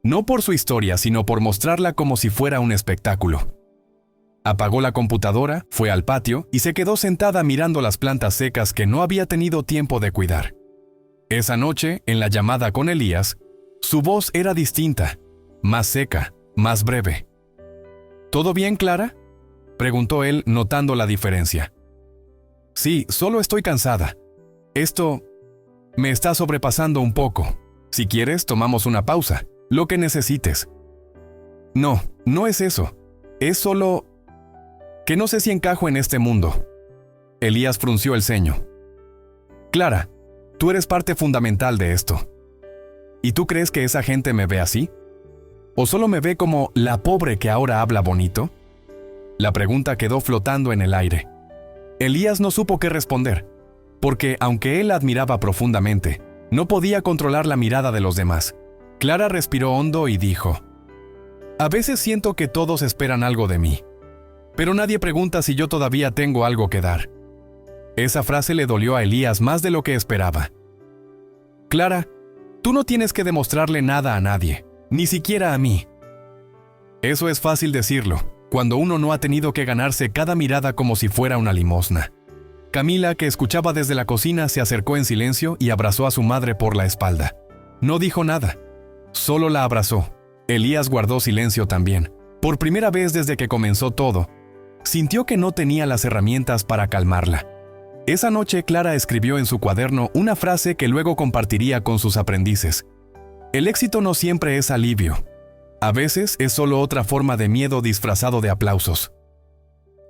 no por su historia, sino por mostrarla como si fuera un espectáculo. Apagó la computadora, fue al patio y se quedó sentada mirando las plantas secas que no había tenido tiempo de cuidar. Esa noche, en la llamada con Elías, su voz era distinta, más seca, más breve. ¿Todo bien, Clara?, preguntó él, notando la diferencia. Sí, solo estoy cansada. Esto me está sobrepasando un poco. Si quieres, tomamos una pausa, lo que necesites. No, no es eso. Es solo que no sé si encajo en este mundo. Elías frunció el ceño. Clara, tú eres parte fundamental de esto. ¿Y tú crees que esa gente me ve así? ¿O solo me ve como la pobre que ahora habla bonito? La pregunta quedó flotando en el aire. Elías no supo qué responder, porque aunque él la admiraba profundamente, no podía controlar la mirada de los demás. Clara respiró hondo y dijo: a veces siento que todos esperan algo de mí, pero nadie pregunta si yo todavía tengo algo que dar. Esa frase le dolió a Elías más de lo que esperaba. Clara, tú no tienes que demostrarle nada a nadie, ni siquiera a mí. Eso es fácil decirlo, cuando uno no ha tenido que ganarse cada mirada como si fuera una limosna. Camila, que escuchaba desde la cocina, se acercó en silencio y abrazó a su madre por la espalda. No dijo nada, solo la abrazó. Elías guardó silencio también. Por primera vez desde que comenzó todo, sintió que no tenía las herramientas para calmarla. Esa noche Clara escribió en su cuaderno una frase que luego compartiría con sus aprendices. El éxito no siempre es alivio. A veces es solo otra forma de miedo disfrazado de aplausos.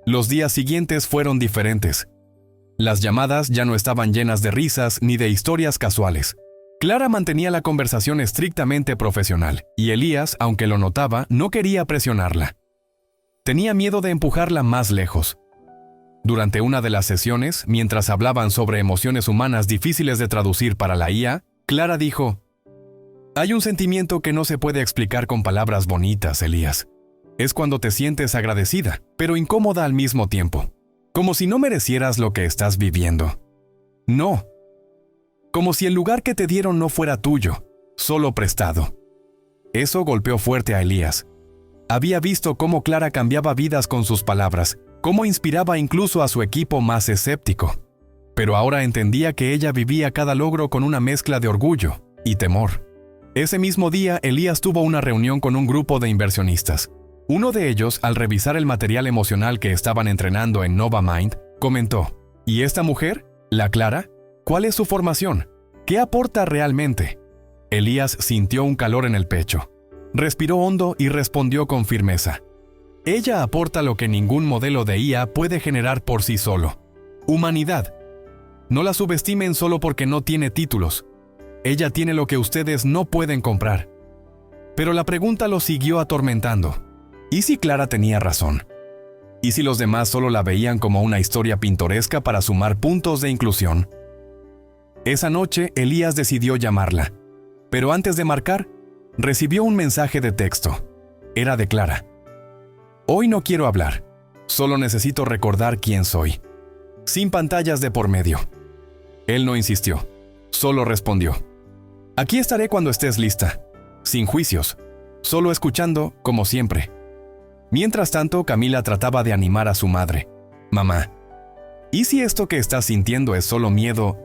Los días siguientes fueron diferentes. Las llamadas ya no estaban llenas de risas ni de historias casuales. Clara mantenía la conversación estrictamente profesional, y Elías, aunque lo notaba, no quería presionarla. Tenía miedo de empujarla más lejos. Durante una de las sesiones, mientras hablaban sobre emociones humanas difíciles de traducir para la IA, Clara dijo: hay un sentimiento que no se puede explicar con palabras bonitas, Elías. Es cuando te sientes agradecida, pero incómoda al mismo tiempo. Como si no merecieras lo que estás viviendo. No. Como si el lugar que te dieron no fuera tuyo, solo prestado. Eso golpeó fuerte a Elías. Había visto cómo Clara cambiaba vidas con sus palabras, cómo inspiraba incluso a su equipo más escéptico. Pero ahora entendía que ella vivía cada logro con una mezcla de orgullo y temor. Ese mismo día, Elías tuvo una reunión con un grupo de inversionistas. Uno de ellos, al revisar el material emocional que estaban entrenando en NovaMind, comentó: ¿y esta mujer, la Clara? ¿Cuál es su formación? ¿Qué aporta realmente? Elías sintió un calor en el pecho. Respiró hondo y respondió con firmeza: ella aporta lo que ningún modelo de IA puede generar por sí solo. Humanidad. No la subestimen solo porque no tiene títulos. Ella tiene lo que ustedes no pueden comprar. Pero la pregunta lo siguió atormentando. ¿Y si Clara tenía razón? ¿Y si los demás solo la veían como una historia pintoresca para sumar puntos de inclusión? Esa noche, Elías decidió llamarla. Pero antes de marcar, recibió un mensaje de texto. Era de Clara. Hoy no quiero hablar. Solo necesito recordar quién soy. Sin pantallas de por medio. Él no insistió. Solo respondió: aquí estaré cuando estés lista. Sin juicios. Solo escuchando, como siempre. Mientras tanto, Camila trataba de animar a su madre. Mamá, ¿y si esto que estás sintiendo es solo miedo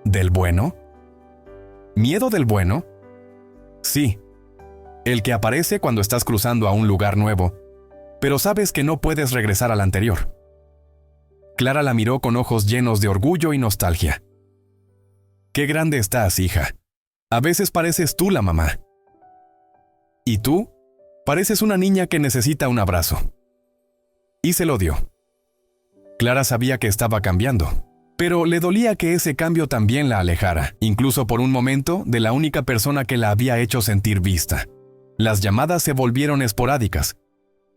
del bueno? ¿Miedo del bueno? Sí. El que aparece cuando estás cruzando a un lugar nuevo, pero sabes que no puedes regresar al anterior. Clara la miró con ojos llenos de orgullo y nostalgia. Qué grande estás, hija. A veces pareces tú la mamá. ¿Y tú? Pareces una niña que necesita un abrazo. Y se lo dio. Clara sabía que estaba cambiando, pero le dolía que ese cambio también la alejara, incluso por un momento, de la única persona que la había hecho sentir vista. Las llamadas se volvieron esporádicas.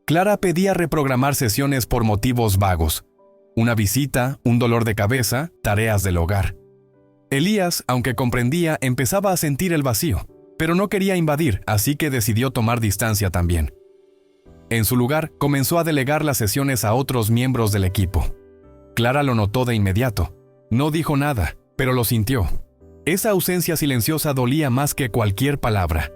Clara pedía reprogramar sesiones por motivos vagos. Una visita, un dolor de cabeza, tareas del hogar. Elías, aunque comprendía, empezaba a sentir el vacío, pero no quería invadir, así que decidió tomar distancia también. En su lugar, comenzó a delegar las sesiones a otros miembros del equipo. Clara lo notó de inmediato. No dijo nada, pero lo sintió. Esa ausencia silenciosa dolía más que cualquier palabra.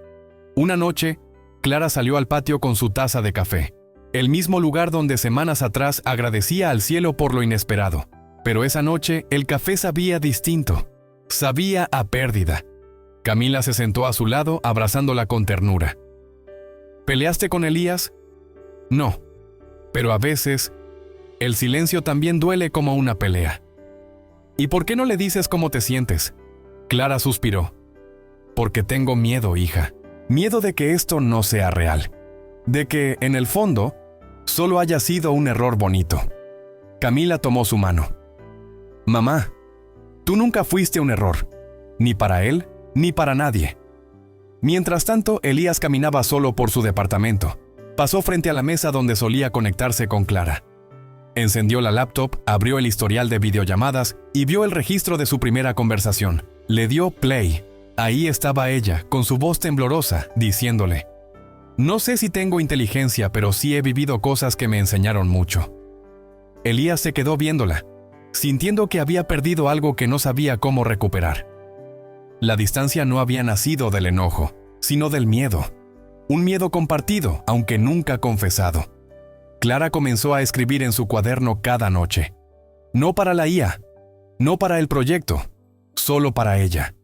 Una noche, Clara salió al patio con su taza de café, el mismo lugar donde semanas atrás agradecía al cielo por lo inesperado. Pero esa noche el café sabía distinto, sabía a pérdida. Camila se sentó a su lado abrazándola con ternura. ¿Peleaste con Elías? No, pero a veces el silencio también duele como una pelea. ¿Y por qué no le dices cómo te sientes? Clara suspiró. Porque tengo miedo, hija. Miedo de que esto no sea real. De que, en el fondo, solo haya sido un error bonito. Camila tomó su mano. Mamá, tú nunca fuiste un error. Ni para él, ni para nadie. Mientras tanto, Elías caminaba solo por su departamento. Pasó frente a la mesa donde solía conectarse con Clara. Encendió la laptop, abrió el historial de videollamadas y vio el registro de su primera conversación. Le dio play. Ahí estaba ella, con su voz temblorosa, diciéndole: no sé si tengo inteligencia, pero sí he vivido cosas que me enseñaron mucho. Elías se quedó viéndola, sintiendo que había perdido algo que no sabía cómo recuperar. La distancia no había nacido del enojo, sino del miedo. Un miedo compartido, aunque nunca confesado. Clara comenzó a escribir en su cuaderno cada noche. No para la IA, no para el proyecto, solo para ella.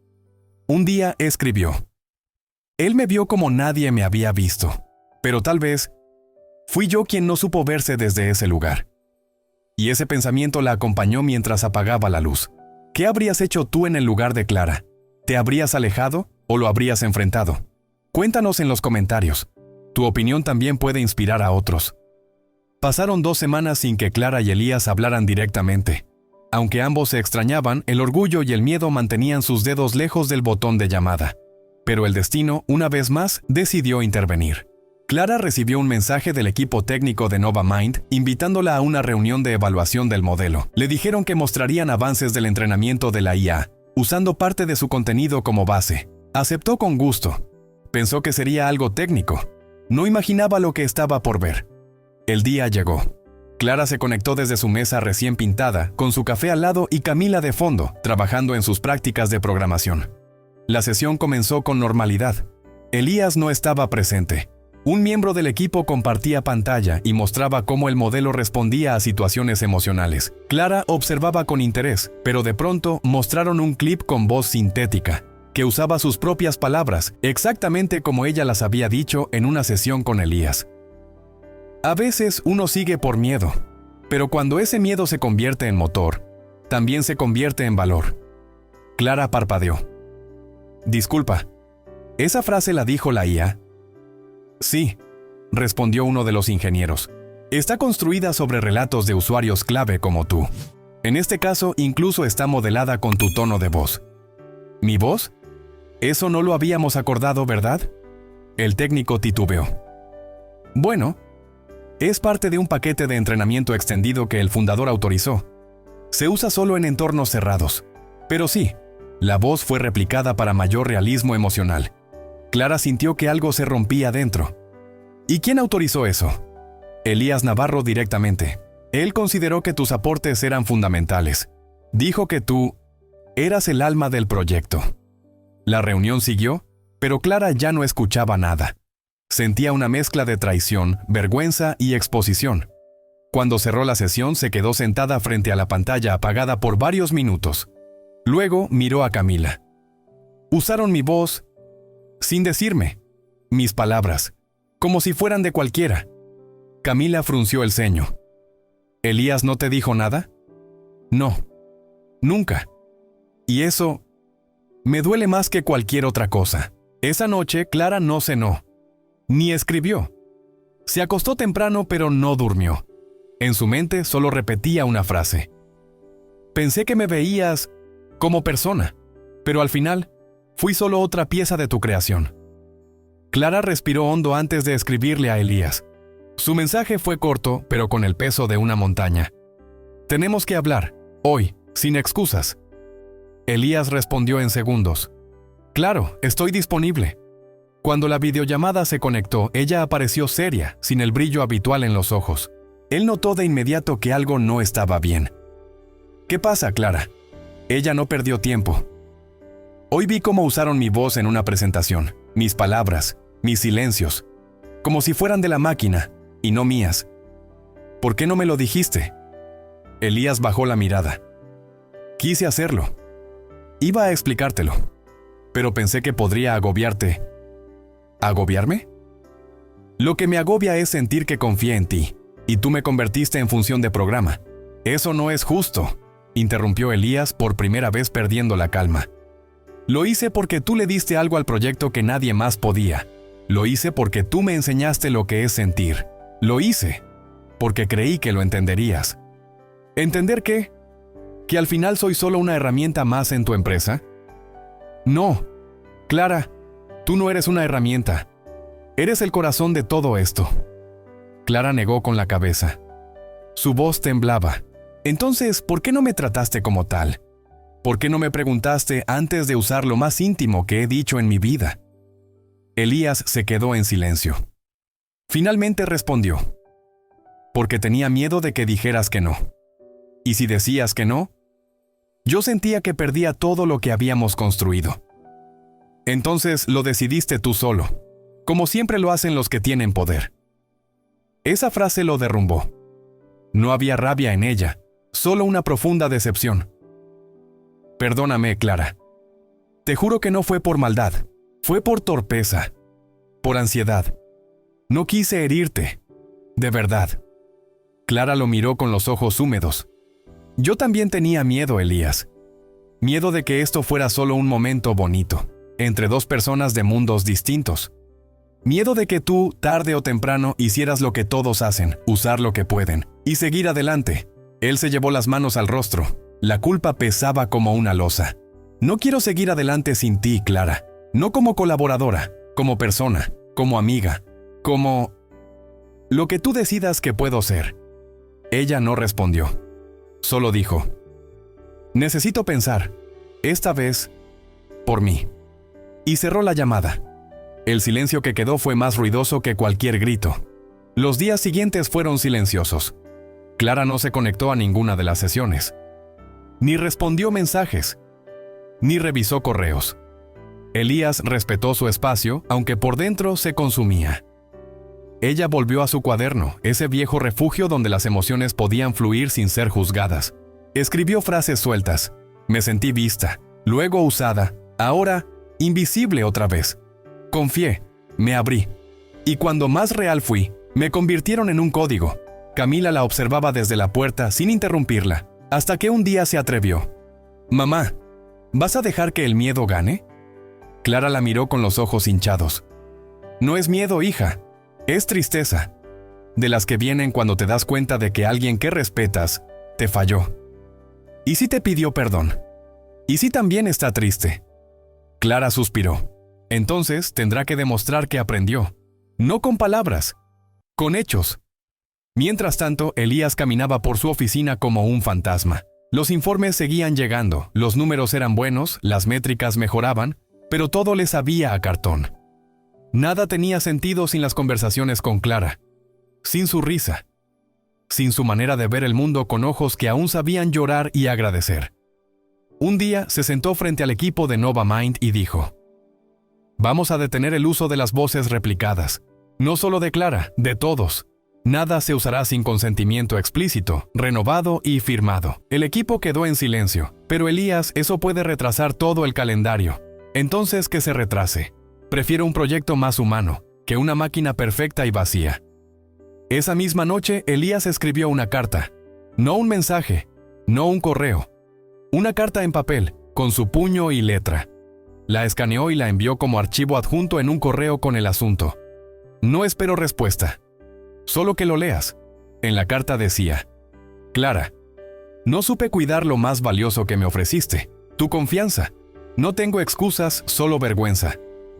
Un día escribió: él me vio como nadie me había visto, pero tal vez fui yo quien no supo verse desde ese lugar. Y ese pensamiento la acompañó mientras apagaba la luz. ¿Qué habrías hecho tú en el lugar de Clara? ¿Te habrías alejado o lo habrías enfrentado? Cuéntanos en los comentarios. Tu opinión también puede inspirar a otros. Pasaron 2 semanas sin que Clara y Elías hablaran directamente. Aunque ambos se extrañaban, el orgullo y el miedo mantenían sus dedos lejos del botón de llamada. Pero el destino, una vez más, decidió intervenir. Clara recibió un mensaje del equipo técnico de NovaMind invitándola a una reunión de evaluación del modelo. Le dijeron que mostrarían avances del entrenamiento de la IA, usando parte de su contenido como base. Aceptó con gusto. Pensó que sería algo técnico. No imaginaba lo que estaba por ver. El día llegó. Clara se conectó desde su mesa recién pintada, con su café al lado y Camila de fondo, trabajando en sus prácticas de programación. La sesión comenzó con normalidad. Elías no estaba presente. Un miembro del equipo compartía pantalla y mostraba cómo el modelo respondía a situaciones emocionales. Clara observaba con interés, pero de pronto mostraron un clip con voz sintética, que usaba sus propias palabras, exactamente como ella las había dicho en una sesión con Elías. A veces uno sigue por miedo, pero cuando ese miedo se convierte en motor, también se convierte en valor. Clara parpadeó. Disculpa, ¿esa frase la dijo la IA? Sí, respondió uno de los ingenieros. Está construida sobre relatos de usuarios clave como tú. En este caso, incluso está modelada con tu tono de voz. ¿Mi voz? Eso no lo habíamos acordado, ¿verdad? El técnico titubeó. Bueno, es parte de un paquete de entrenamiento extendido que el fundador autorizó. Se usa solo en entornos cerrados. Pero sí, la voz fue replicada para mayor realismo emocional. Clara sintió que algo se rompía dentro. ¿Y quién autorizó eso? Elías Navarro directamente. Él consideró que tus aportes eran fundamentales. Dijo que tú eras el alma del proyecto. La reunión siguió, pero Clara ya no escuchaba nada. Sentía una mezcla de traición, vergüenza y exposición. Cuando cerró la sesión, se quedó sentada frente a la pantalla apagada por varios minutos. Luego miró a Camila. Usaron mi voz sin decirme, mis palabras, como si fueran de cualquiera. Camila frunció el ceño. ¿Elías no te dijo nada? No, nunca. Y eso me duele más que cualquier otra cosa. Esa noche Clara no cenó, ni escribió. Se acostó temprano pero no durmió. En su mente solo repetía una frase. Pensé que me veías como persona, pero al final fui solo otra pieza de tu creación. Clara respiró hondo antes de escribirle a Elías. Su mensaje fue corto, pero con el peso de una montaña. Tenemos que hablar, hoy, sin excusas. Elías respondió en segundos. Claro, estoy disponible. Cuando la videollamada se conectó, ella apareció seria, sin el brillo habitual en los ojos. Él notó de inmediato que algo no estaba bien. ¿Qué pasa, Clara? Ella no perdió tiempo. Hoy vi cómo usaron mi voz en una presentación, mis palabras, mis silencios, como si fueran de la máquina y no mías. ¿Por qué no me lo dijiste? Elías bajó la mirada. Quise hacerlo. Iba a explicártelo, pero pensé que podría agobiarte. ¿Agobiarme? Lo que me agobia es sentir que confié en ti, y tú me convertiste en función de programa. Eso no es justo, interrumpió Elías por primera vez perdiendo la calma. Lo hice porque tú le diste algo al proyecto que nadie más podía. Lo hice porque tú me enseñaste lo que es sentir. Lo hice porque creí que lo entenderías. ¿Entender qué? ¿Que al final soy solo una herramienta más en tu empresa? No, Clara, tú no eres una herramienta. Eres el corazón de todo esto. Clara negó con la cabeza. Su voz temblaba. Entonces, ¿por qué no me trataste como tal? ¿Por qué no me preguntaste antes de usar lo más íntimo que he dicho en mi vida? Elías se quedó en silencio. Finalmente respondió. Porque tenía miedo de que dijeras que no. Y si decías que no, yo sentía que perdía todo lo que habíamos construido. Entonces lo decidiste tú solo, como siempre lo hacen los que tienen poder. Esa frase lo derrumbó. No había rabia en ella, solo una profunda decepción. Perdóname, Clara. Te juro que no fue por maldad, fue por torpeza, por ansiedad. No quise herirte, de verdad. Clara lo miró con los ojos húmedos. Yo también tenía miedo, Elías. Miedo de que esto fuera solo un momento bonito, entre dos personas de mundos distintos. Miedo de que tú, tarde o temprano, hicieras lo que todos hacen, usar lo que pueden, y seguir adelante. Él se llevó las manos al rostro. La culpa pesaba como una losa. No quiero seguir adelante sin ti, Clara. No como colaboradora, como persona, como amiga, como... lo que tú decidas que puedo ser. Ella no respondió. Solo dijo, necesito pensar, esta vez, por mí. Y cerró la llamada. El silencio que quedó fue más ruidoso que cualquier grito. Los días siguientes fueron silenciosos. Clara no se conectó a ninguna de las sesiones. Ni respondió mensajes, ni revisó correos. Elías respetó su espacio, aunque por dentro se consumía. Ella volvió a su cuaderno, ese viejo refugio donde las emociones podían fluir sin ser juzgadas. Escribió frases sueltas. Me sentí vista, luego usada, ahora invisible otra vez. Confié, me abrí. Y cuando más real fui, me convirtieron en un código. Camila la observaba desde la puerta sin interrumpirla, hasta que un día se atrevió. Mamá, ¿vas a dejar que el miedo gane? Clara la miró con los ojos hinchados. No es miedo, hija. Es tristeza, de las que vienen cuando te das cuenta de que alguien que respetas te falló. ¿Y si te pidió perdón? ¿Y si también está triste? Clara suspiró. Entonces tendrá que demostrar que aprendió. No con palabras, con hechos. Mientras tanto, Elías caminaba por su oficina como un fantasma. Los informes seguían llegando, los números eran buenos, las métricas mejoraban, pero todo le sabía a cartón. Nada tenía sentido sin las conversaciones con Clara, sin su risa, sin su manera de ver el mundo con ojos que aún sabían llorar y agradecer. Un día se sentó frente al equipo de Nova Mind y dijo: Vamos a detener el uso de las voces replicadas, no solo de Clara, de todos. Nada se usará sin consentimiento explícito, renovado y firmado. El equipo quedó en silencio, pero Elías, eso puede retrasar todo el calendario. Entonces que se retrase. Prefiero un proyecto más humano, que una máquina perfecta y vacía. Esa misma noche, Elías escribió una carta. No un mensaje, no un correo. Una carta en papel, con su puño y letra. La escaneó y la envió como archivo adjunto en un correo con el asunto. No espero respuesta. Solo que lo leas. En la carta decía: Clara, no supe cuidar lo más valioso que me ofreciste, tu confianza. No tengo excusas, solo vergüenza.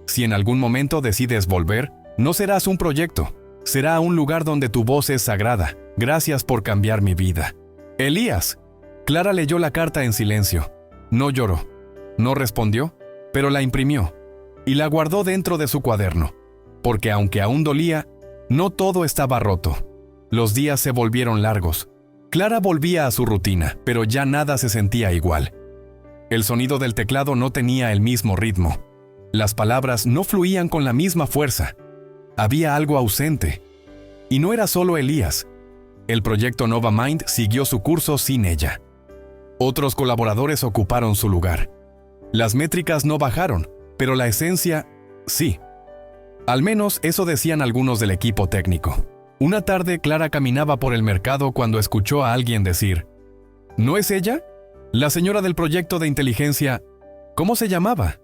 Si en algún momento decides volver, no serás un proyecto, será un lugar donde tu voz es sagrada. Gracias por cambiar mi vida. Elías. Clara leyó la carta en silencio. No lloró, no respondió, pero la imprimió y la guardó dentro de su cuaderno, porque aunque aún dolía, no todo estaba roto. Los días se volvieron largos. Clara volvía a su rutina, pero ya nada se sentía igual. El sonido del teclado no tenía el mismo ritmo. Las palabras no fluían con la misma fuerza. Había algo ausente. Y no era solo Elías. El proyecto NovaMind siguió su curso sin ella. Otros colaboradores ocuparon su lugar. Las métricas no bajaron, pero la esencia, sí. Al menos eso decían algunos del equipo técnico. Una tarde, Clara caminaba por el mercado cuando escuchó a alguien decir: ¿No es ella? La señora del proyecto de inteligencia. ¿Cómo se llamaba?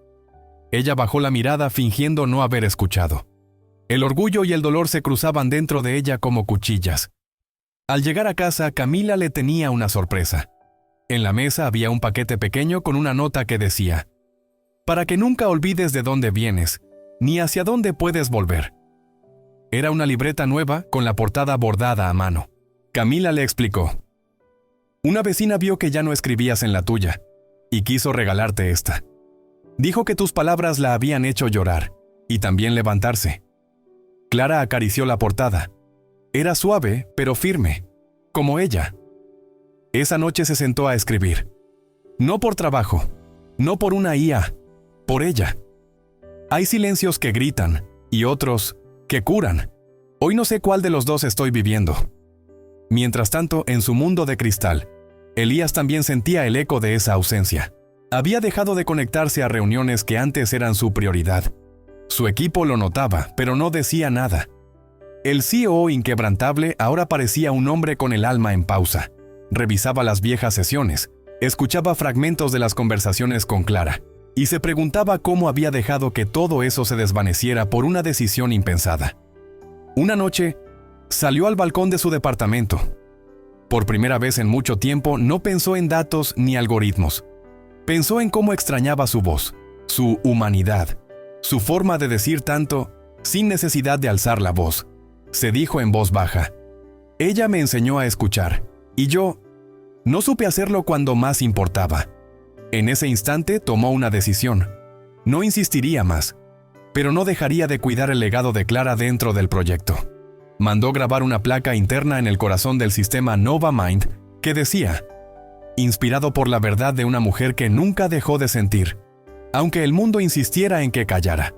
Ella bajó la mirada fingiendo no haber escuchado. El orgullo y el dolor se cruzaban dentro de ella como cuchillas. Al llegar a casa, Camila le tenía una sorpresa. En la mesa había un paquete pequeño con una nota que decía: «Para que nunca olvides de dónde vienes, ni hacia dónde puedes volver». Era una libreta nueva con la portada bordada a mano. Camila le explicó: «Una vecina vio que ya no escribías en la tuya, y quiso regalarte esta. Dijo que tus palabras la habían hecho llorar, y también levantarse». Clara acarició la portada. Era suave, pero firme, como ella. Esa noche se sentó a escribir. No por trabajo, no por una IA, por ella. Hay silencios que gritan, y otros que curan. Hoy no sé cuál de los dos estoy viviendo. Mientras tanto, en su mundo de cristal, Elías también sentía el eco de esa ausencia. Había dejado de conectarse a reuniones que antes eran su prioridad. Su equipo lo notaba, pero no decía nada. El CEO inquebrantable ahora parecía un hombre con el alma en pausa. Revisaba las viejas sesiones, escuchaba fragmentos de las conversaciones con Clara, y se preguntaba cómo había dejado que todo eso se desvaneciera por una decisión impensada. Una noche, salió al balcón de su departamento. Por primera vez en mucho tiempo no pensó en datos ni algoritmos. Pensó en cómo extrañaba su voz, su humanidad, su forma de decir tanto sin necesidad de alzar la voz. Se dijo en voz baja: «Ella me enseñó a escuchar, y yo no supe hacerlo cuando más importaba». En ese instante tomó una decisión. No insistiría más, pero no dejaría de cuidar el legado de Clara dentro del proyecto. Mandó grabar una placa interna en el corazón del sistema NovaMind que decía: «Inspirado por la verdad de una mujer que nunca dejó de sentir, aunque el mundo insistiera en que callara».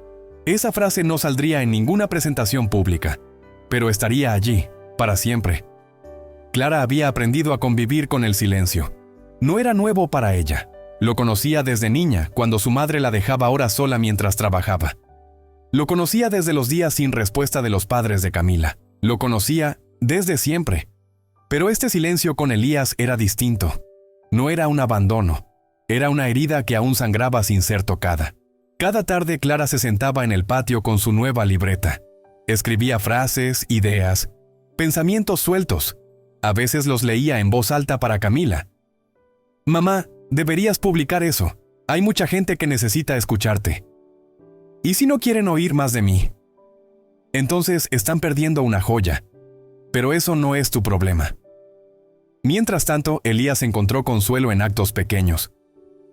Esa frase no saldría en ninguna presentación pública, pero estaría allí, para siempre. Clara había aprendido a convivir con el silencio. No era nuevo para ella. Lo conocía desde niña, cuando su madre la dejaba horas sola mientras trabajaba. Lo conocía desde los días sin respuesta de los padres de Camila. Lo conocía desde siempre. Pero este silencio con Elías era distinto. No era un abandono. Era una herida que aún sangraba sin ser tocada. Cada tarde Clara se sentaba en el patio con su nueva libreta. Escribía frases, ideas, pensamientos sueltos. A veces los leía en voz alta para Camila. «Mamá, deberías publicar eso. Hay mucha gente que necesita escucharte. ¿Y si no quieren oír más de mí? Entonces están perdiendo una joya. Pero eso no es tu problema». Mientras tanto, Elías encontró consuelo en actos pequeños.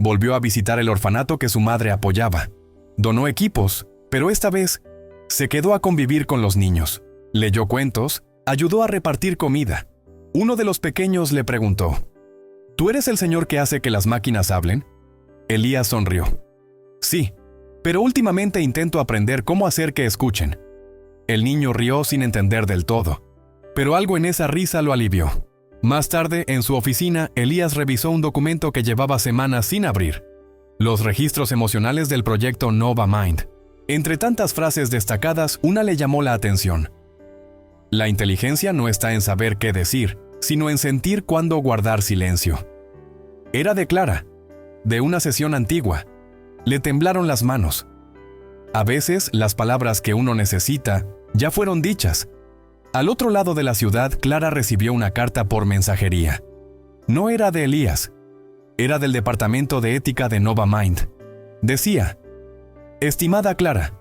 Volvió a visitar el orfanato que su madre apoyaba. Donó equipos, pero esta vez se quedó a convivir con los niños. Leyó cuentos, ayudó a repartir comida. Uno de los pequeños le preguntó: «¿Tú eres el señor que hace que las máquinas hablen?». Elías sonrió. «Sí, pero últimamente intento aprender cómo hacer que escuchen». El niño rió sin entender del todo, pero algo en esa risa lo alivió. Más tarde, en su oficina, Elías revisó un documento que llevaba semanas sin abrir: los registros emocionales del proyecto NovaMind. Entre tantas frases destacadas, una le llamó la atención. La inteligencia no está en saber qué decir, sino en sentir cuándo guardar silencio. Era de Clara, de una sesión antigua. Le temblaron las manos. A veces, las palabras que uno necesita ya fueron dichas. Al otro lado de la ciudad, Clara recibió una carta por mensajería. No era de Elías. Era del Departamento de Ética de NovaMind. Decía: «Estimada Clara,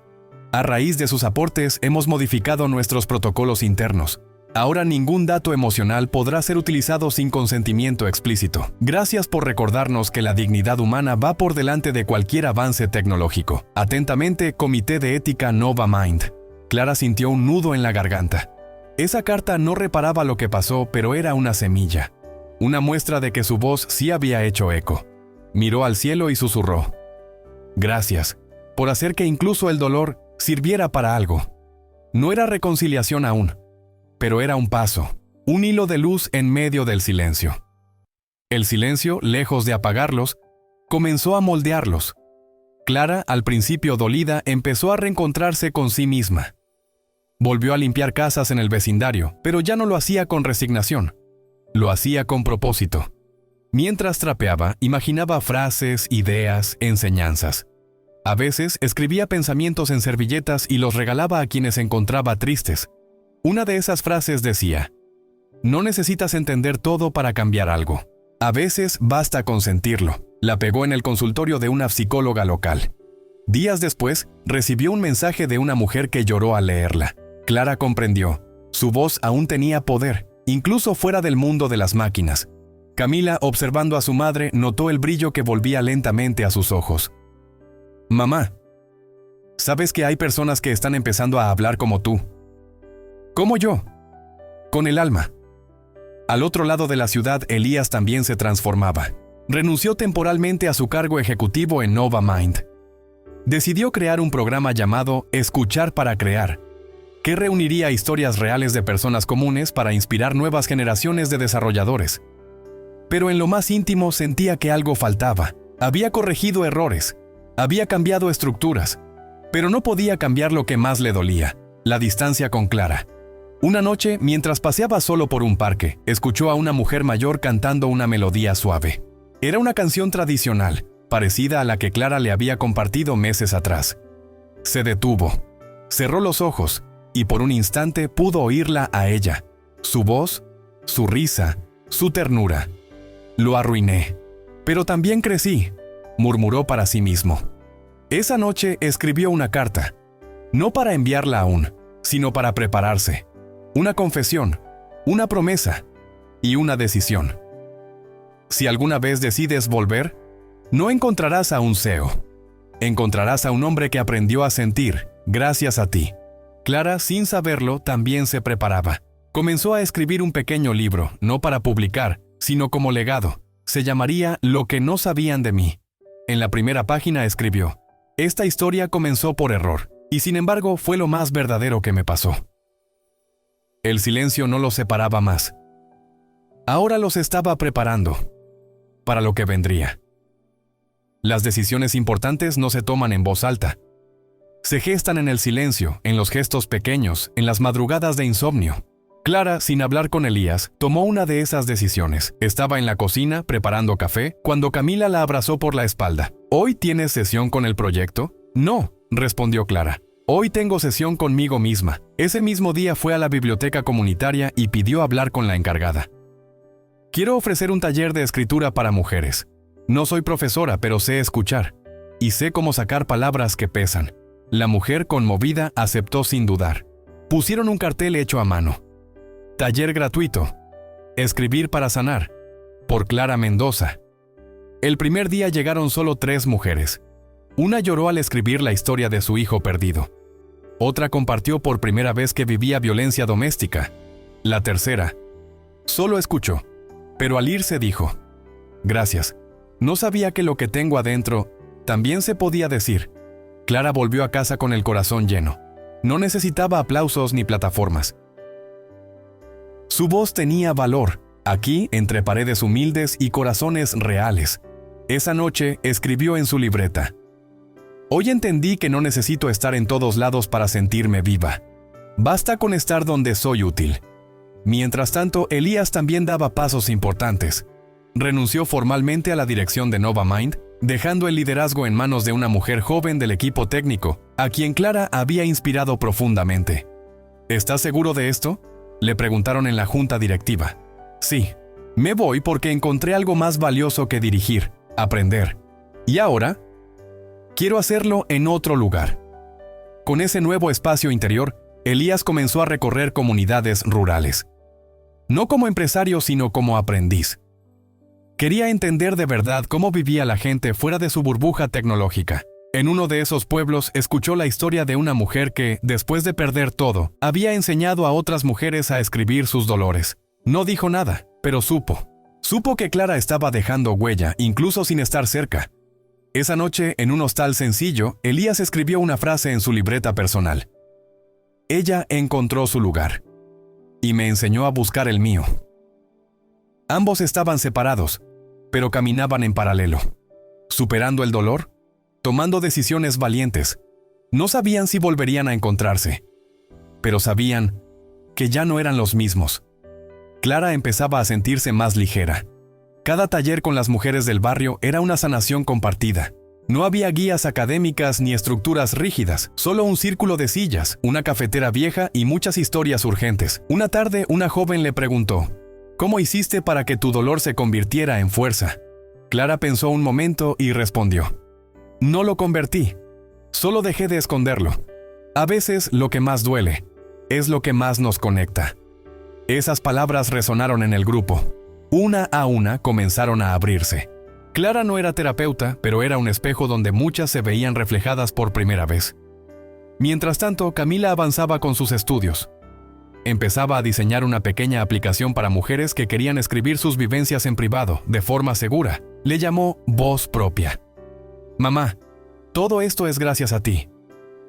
a raíz de sus aportes hemos modificado nuestros protocolos internos. Ahora ningún dato emocional podrá ser utilizado sin consentimiento explícito. Gracias por recordarnos que la dignidad humana va por delante de cualquier avance tecnológico. Atentamente, Comité de Ética NovaMind». Clara sintió un nudo en la garganta. Esa carta no reparaba lo que pasó, pero era una semilla. Una muestra de que su voz sí había hecho eco. Miró al cielo y susurró: «Gracias, por hacer que incluso el dolor sirviera para algo». No era reconciliación aún, pero era un paso, un hilo de luz en medio del silencio. El silencio, lejos de apagarlos, comenzó a moldearlos. Clara, al principio dolida, empezó a reencontrarse con sí misma. Volvió a limpiar casas en el vecindario, pero ya no lo hacía con resignación. Lo hacía con propósito. Mientras trapeaba, imaginaba frases, ideas, enseñanzas. A veces escribía pensamientos en servilletas y los regalaba a quienes encontraba tristes. Una de esas frases decía: «No necesitas entender todo para cambiar algo. A veces basta con sentirlo». La pegó en el consultorio de una psicóloga local. Días después, recibió un mensaje de una mujer que lloró al leerla. Clara comprendió. Su voz aún tenía poder, incluso fuera del mundo de las máquinas. Camila, observando a su madre, notó el brillo que volvía lentamente a sus ojos. «Mamá, ¿sabes que hay personas que están empezando a hablar como tú? Como yo, con el alma». Al otro lado de la ciudad, Elías también se transformaba. Renunció temporalmente a su cargo ejecutivo en NovaMind. Decidió crear un programa llamado Escuchar para Crear, que reuniría historias reales de personas comunes para inspirar nuevas generaciones de desarrolladores. Pero en lo más íntimo sentía que algo faltaba. Había corregido errores, había cambiado estructuras, pero no podía cambiar lo que más le dolía: la distancia con Clara. Una noche, mientras paseaba solo por un parque, escuchó a una mujer mayor cantando una melodía suave. Era una canción tradicional, parecida a la que Clara le había compartido meses atrás. Se detuvo, cerró los ojos, y por un instante pudo oírla a ella. Su voz, su risa, su ternura. «Lo arruiné, pero también crecí», murmuró para sí mismo. Esa noche escribió una carta, no para enviarla aún, sino para prepararse. Una confesión, una promesa y una decisión. Si alguna vez decides volver, no encontrarás a un CEO. Encontrarás a un hombre que aprendió a sentir gracias a ti. Clara, sin saberlo, también se preparaba. Comenzó a escribir un pequeño libro, no para publicar, sino como legado. Se llamaría Lo que no sabían de mí. En la primera página escribió: «Esta historia comenzó por error, y sin embargo fue lo más verdadero que me pasó». El silencio no los separaba más. Ahora los estaba preparando para lo que vendría. Las decisiones importantes no se toman en voz alta. Se gestan en el silencio, en los gestos pequeños, en las madrugadas de insomnio. Clara, sin hablar con Elías, tomó una de esas decisiones. Estaba en la cocina, preparando café, cuando Camila la abrazó por la espalda. «¿Hoy tienes sesión con el proyecto?» «No», respondió Clara. «Hoy tengo sesión conmigo misma». Ese mismo día fue a la biblioteca comunitaria y pidió hablar con la encargada. «Quiero ofrecer un taller de escritura para mujeres. No soy profesora, pero sé escuchar. Y sé cómo sacar palabras que pesan». La mujer, conmovida, aceptó sin dudar. Pusieron un cartel hecho a mano. «Taller gratuito. Escribir para sanar. Por Clara Mendoza». El primer día llegaron solo 3 mujeres. Una lloró al escribir la historia de su hijo perdido. Otra compartió por primera vez que vivía violencia doméstica. La tercera solo escuchó, pero al irse dijo: «Gracias. No sabía que lo que tengo adentro también se podía decir». Clara volvió a casa con el corazón lleno. No necesitaba aplausos ni plataformas. Su voz tenía valor, aquí entre paredes humildes y corazones reales. Esa noche escribió en su libreta: «Hoy entendí que no necesito estar en todos lados para sentirme viva. Basta con estar donde soy útil». Mientras tanto, Elías también daba pasos importantes. Renunció formalmente a la dirección de NovaMind, dejando el liderazgo en manos de una mujer joven del equipo técnico, a quien Clara había inspirado profundamente. «¿Estás seguro de esto?», le preguntaron en la junta directiva. «Sí, me voy porque encontré algo más valioso que dirigir, aprender. Y ahora, quiero hacerlo en otro lugar». Con ese nuevo espacio interior, Elías comenzó a recorrer comunidades rurales. No como empresario, sino como aprendiz. Quería entender de verdad cómo vivía la gente fuera de su burbuja tecnológica. En uno de esos pueblos escuchó la historia de una mujer que, después de perder todo, había enseñado a otras mujeres a escribir sus dolores. No dijo nada, pero supo. Supo que Clara estaba dejando huella, incluso sin estar cerca. Esa noche, en un hostal sencillo, Elías escribió una frase en su libreta personal. Ella encontró su lugar, y me enseñó a buscar el mío. Ambos estaban separados, pero caminaban en paralelo, superando el dolor, tomando decisiones valientes. No sabían si volverían a encontrarse, pero sabían que ya no eran los mismos. Clara empezaba a sentirse más ligera. Cada taller con las mujeres del barrio era una sanación compartida. No había guías académicas ni estructuras rígidas, solo un círculo de sillas, una cafetera vieja y muchas historias urgentes. Una tarde, una joven le preguntó, ¿cómo hiciste para que tu dolor se convirtiera en fuerza? Clara pensó un momento y respondió, no lo convertí, solo dejé de esconderlo. A veces lo que más duele es lo que más nos conecta. Esas palabras resonaron en el grupo. Una a una comenzaron a abrirse. Clara no era terapeuta, pero era un espejo donde muchas se veían reflejadas por primera vez. Mientras tanto, Camila avanzaba con sus estudios. Empezaba a diseñar una pequeña aplicación para mujeres que querían escribir sus vivencias en privado, de forma segura. Le llamó Voz Propia. Mamá, todo esto es gracias a ti.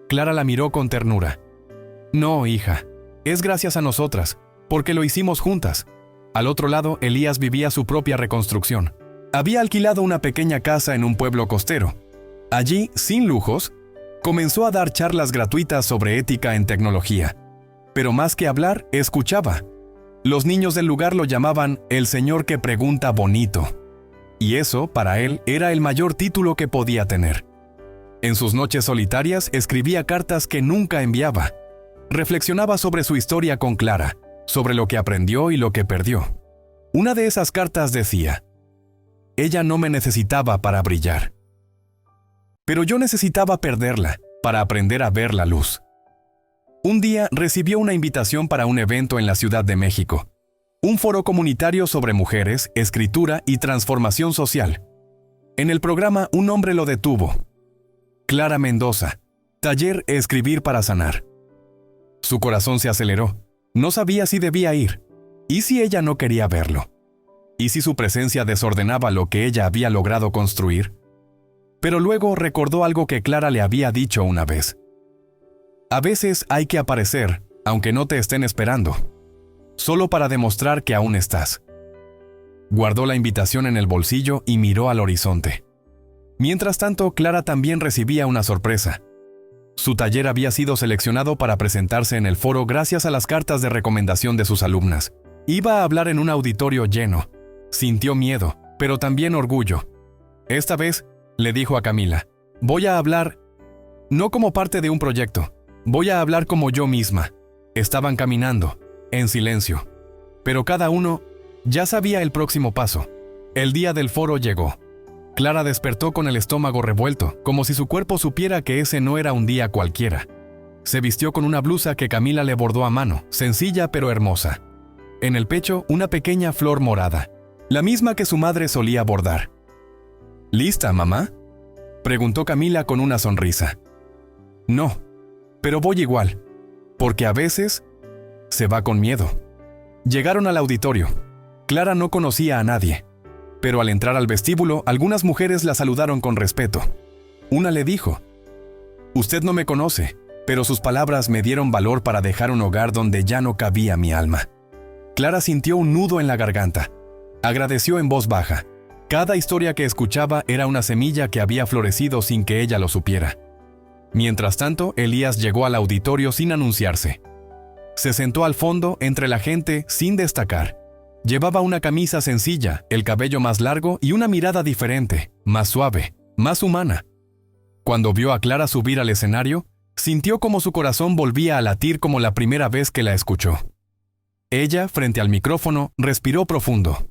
Clara la miró con ternura. No, hija, es gracias a nosotras, porque lo hicimos juntas. Al otro lado, Elías vivía su propia reconstrucción. Había alquilado una pequeña casa en un pueblo costero. Allí, sin lujos, comenzó a dar charlas gratuitas sobre ética en tecnología. Pero más que hablar, escuchaba. Los niños del lugar lo llamaban el señor que pregunta bonito. Y eso, para él, era el mayor título que podía tener. En sus noches solitarias escribía cartas que nunca enviaba. Reflexionaba sobre su historia con Clara, sobre lo que aprendió y lo que perdió. Una de esas cartas decía, ella no me necesitaba para brillar. Pero yo necesitaba perderla para aprender a ver la luz. Un día recibió una invitación para un evento en la Ciudad de México, un foro comunitario sobre mujeres, escritura y transformación social. En el programa un hombre lo detuvo. Clara Mendoza, taller Escribir para Sanar. Su corazón se aceleró. No sabía si debía ir. ¿Y si ella no quería verlo? ¿Y si su presencia desordenaba lo que ella había logrado construir? Pero luego recordó algo que Clara le había dicho una vez. A veces hay que aparecer, aunque no te estén esperando, solo para demostrar que aún estás. Guardó la invitación en el bolsillo y miró al horizonte. Mientras tanto, Clara también recibía una sorpresa. Su taller había sido seleccionado para presentarse en el foro gracias a las cartas de recomendación de sus alumnas. Iba a hablar en un auditorio lleno. Sintió miedo, pero también orgullo. Esta vez, le dijo a Camila, voy a hablar no como parte de un proyecto, voy a hablar como yo misma. Estaban caminando, en silencio, pero cada uno ya sabía el próximo paso. El día del foro llegó. Clara despertó con el estómago revuelto, como si su cuerpo supiera que ese no era un día cualquiera. Se vistió con una blusa que Camila le bordó a mano, sencilla pero hermosa. En el pecho, una pequeña flor morada, la misma que su madre solía bordar. ¿Lista, mamá?, preguntó Camila con una sonrisa. No, pero voy igual, porque a veces se va con miedo. Llegaron al auditorio. Clara no conocía a nadie. Pero al entrar al vestíbulo, algunas mujeres la saludaron con respeto. Una le dijo, usted no me conoce, pero sus palabras me dieron valor para dejar un hogar donde ya no cabía mi alma. Clara sintió un nudo en la garganta. Agradeció en voz baja. Cada historia que escuchaba era una semilla que había florecido sin que ella lo supiera. Mientras tanto, Elías llegó al auditorio sin anunciarse. Se sentó al fondo entre la gente sin destacar. Llevaba una camisa sencilla, el cabello más largo y una mirada diferente, más suave, más humana. Cuando vio a Clara subir al escenario, sintió como su corazón volvía a latir como la primera vez que la escuchó. Ella, frente al micrófono, respiró profundo.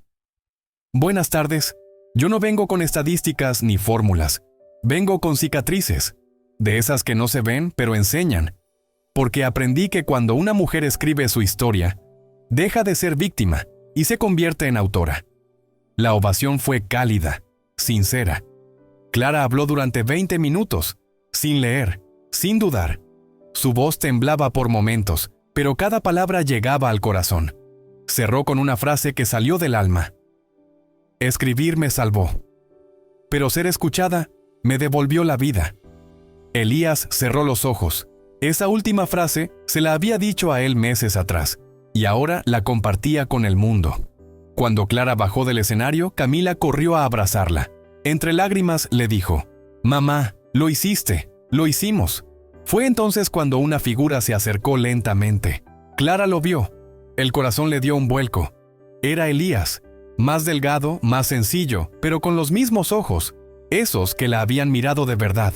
Buenas tardes. Yo no vengo con estadísticas ni fórmulas. Vengo con cicatrices, de esas que no se ven pero enseñan. Porque aprendí que cuando una mujer escribe su historia, deja de ser víctima y se convierte en autora. La ovación fue cálida, sincera. Clara habló durante 20 minutos, sin leer, sin dudar. Su voz temblaba por momentos, pero cada palabra llegaba al corazón. Cerró con una frase que salió del alma. Escribir me salvó. Pero ser escuchada me devolvió la vida. Elías cerró los ojos. Esa última frase se la había dicho a él meses atrás, y ahora la compartía con el mundo. Cuando Clara bajó del escenario, Camila corrió a abrazarla. Entre lágrimas le dijo: «Mamá, lo hiciste, lo hicimos». Fue entonces cuando una figura se acercó lentamente. Clara lo vio. El corazón le dio un vuelco. Era Elías, más delgado, más sencillo, pero con los mismos ojos, esos que la habían mirado de verdad.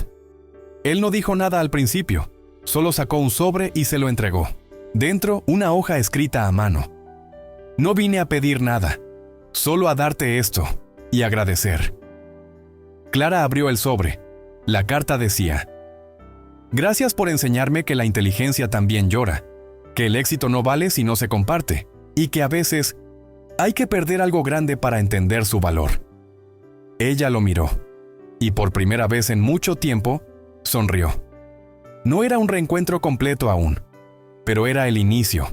Él no dijo nada al principio, solo sacó un sobre y se lo entregó. Dentro, una hoja escrita a mano. «No vine a pedir nada, solo a darte esto y agradecer». Clara abrió el sobre. La carta decía: «Gracias por enseñarme que la inteligencia también llora, que el éxito no vale si no se comparte, y que a veces hay que perder algo grande para entender su valor». Ella lo miró, y por primera vez en mucho tiempo, sonrió. No era un reencuentro completo aún, pero era el inicio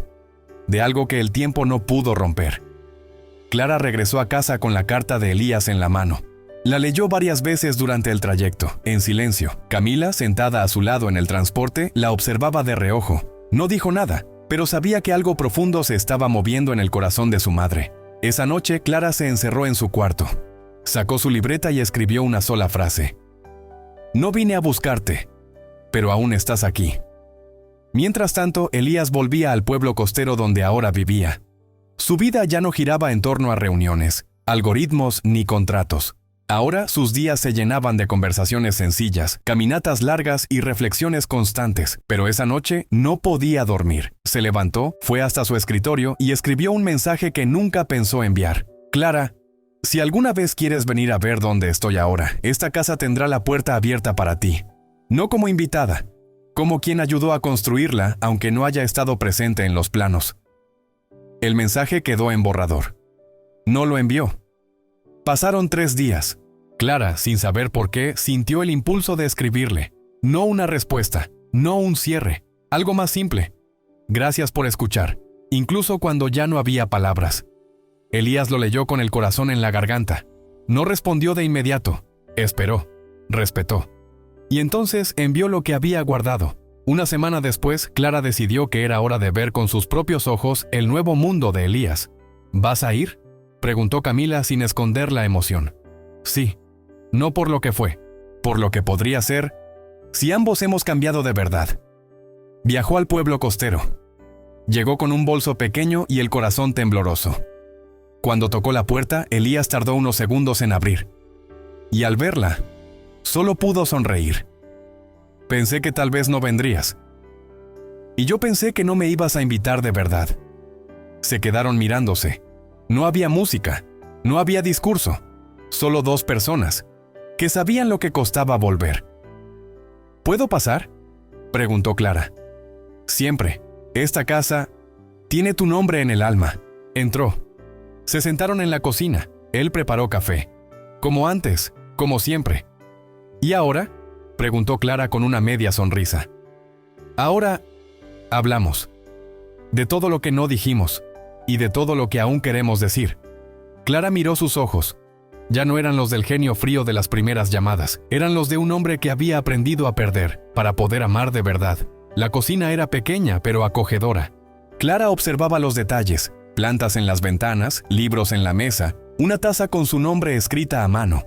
de algo que el tiempo no pudo romper. Clara regresó a casa con la carta de Elías en la mano. La leyó varias veces durante el trayecto, en silencio. Camila, sentada a su lado en el transporte, la observaba de reojo. No dijo nada, pero sabía que algo profundo se estaba moviendo en el corazón de su madre. Esa noche, Clara se encerró en su cuarto. Sacó su libreta y escribió una sola frase: «No vine a buscarte, pero aún estás aquí». Mientras tanto, Elías volvía al pueblo costero donde ahora vivía. Su vida ya no giraba en torno a reuniones, algoritmos ni contratos. Ahora sus días se llenaban de conversaciones sencillas, caminatas largas y reflexiones constantes, pero esa noche no podía dormir. Se levantó, fue hasta su escritorio y escribió un mensaje que nunca pensó enviar. «Clara, si alguna vez quieres venir a ver dónde estoy ahora, esta casa tendrá la puerta abierta para ti. No como invitada, como quien ayudó a construirla, aunque no haya estado presente en los planos». El mensaje quedó en borrador. No lo envió. Pasaron 3 días. Clara, sin saber por qué, sintió el impulso de escribirle. No una respuesta, no un cierre, algo más simple. «Gracias por escuchar», incluso cuando ya no había palabras. Elías lo leyó con el corazón en la garganta. No respondió de inmediato. Esperó, respetó. Y entonces envió lo que había guardado. Una semana después, Clara decidió que era hora de ver con sus propios ojos el nuevo mundo de Elías. «¿Vas a ir?», preguntó Camila sin esconder la emoción. «Sí, no por lo que fue, por lo que podría ser, si ambos hemos cambiado de verdad». Viajó al pueblo costero. Llegó con un bolso pequeño y el corazón tembloroso. Cuando tocó la puerta, Elías tardó unos segundos en abrir. Y al verla, solo pudo sonreír. «Pensé que tal vez no vendrías. Y yo pensé que no me ibas a invitar de verdad». Se quedaron mirándose. No había música, no había discurso, solo 2 personas, que sabían lo que costaba volver. «¿Puedo pasar?», preguntó Clara. «Siempre. Esta casa tiene tu nombre en el alma». Entró. Se sentaron en la cocina. Él preparó café. Como antes, como siempre. «¿Y ahora?», preguntó Clara con una media sonrisa. «Ahora hablamos. De todo lo que no dijimos, y de todo lo que aún queremos decir». Clara miró sus ojos. Ya no eran los del genio frío de las primeras llamadas, eran los de un hombre que había aprendido a perder para poder amar de verdad. La cocina era pequeña pero acogedora. Clara observaba los detalles: plantas en las ventanas, libros en la mesa, una taza con su nombre escrita a mano.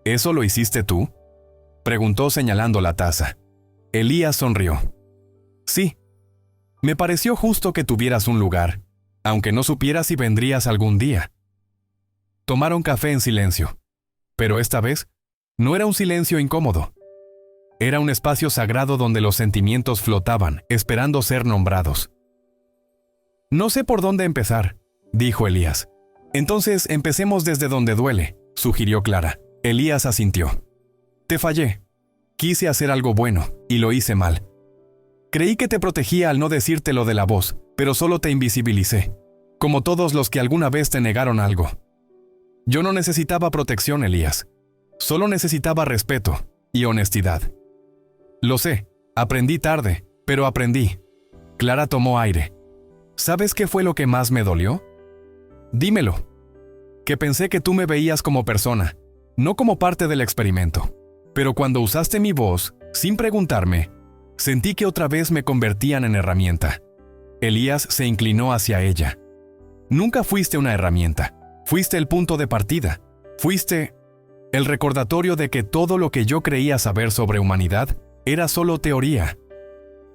«¿Eso lo hiciste tú?», preguntó señalando la taza. Elías sonrió. «Sí. Me pareció justo que tuvieras un lugar, aunque no supiera si vendrías algún día». Tomaron café en silencio. Pero esta vez, no era un silencio incómodo. Era un espacio sagrado donde los sentimientos flotaban, esperando ser nombrados. «No sé por dónde empezar», dijo Elías. «Entonces empecemos desde donde duele», sugirió Clara. Elías asintió. «Te fallé. Quise hacer algo bueno, y lo hice mal. Creí que te protegía al no decirte lo de la voz, pero solo te invisibilicé, como todos los que alguna vez te negaron algo. Yo no necesitaba protección, Elías. Solo necesitaba respeto y honestidad. Lo sé, aprendí tarde, pero aprendí». Clara tomó aire. «¿Sabes qué fue lo que más me dolió? Dímelo». que pensé que tú me veías como persona, no como parte del experimento. Pero cuando usaste mi voz, sin preguntarme, sentí que otra vez me convertían en herramienta. Elías se inclinó hacia ella. Nunca fuiste una herramienta. Fuiste el punto de partida. Fuiste el recordatorio de que todo lo que yo creía saber sobre humanidad era solo teoría.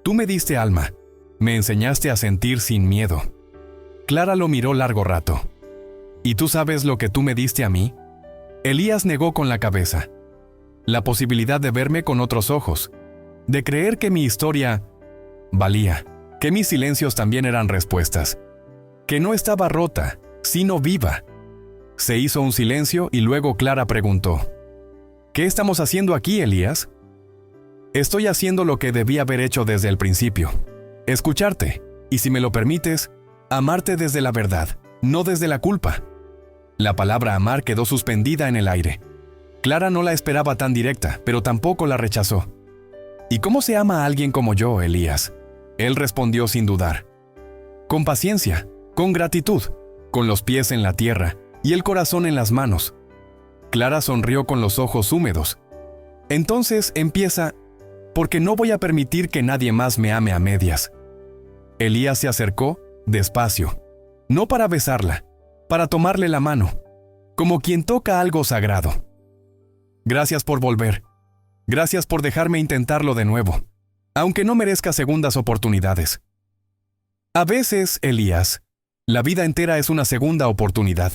Tú me diste alma. Me enseñaste a sentir sin miedo. Clara lo miró largo rato. ¿Y tú sabes lo que tú me diste a mí? Elías negó con la cabeza. La posibilidad de verme con otros ojos, de creer que mi historia valía, que mis silencios también eran respuestas, que no estaba rota, sino viva. Se hizo un silencio y luego Clara preguntó: ¿Qué estamos haciendo aquí, Elías? Estoy haciendo lo que debí haber hecho desde el principio. Escucharte, y si me lo permites, amarte desde la verdad, no desde la culpa. La palabra amar quedó suspendida en el aire. Clara no la esperaba tan directa, pero tampoco la rechazó. ¿Y cómo se ama a alguien como yo, Elías? Él respondió sin dudar. Con paciencia, con gratitud, con los pies en la tierra y el corazón en las manos. Clara sonrió con los ojos húmedos. Entonces empieza, porque no voy a permitir que nadie más me ame a medias. Elías se acercó, despacio, no para besarla, para tomarle la mano, como quien toca algo sagrado. Gracias por volver. Gracias por dejarme intentarlo de nuevo, aunque no merezca segundas oportunidades. A veces, Elías, la vida entera es una segunda oportunidad.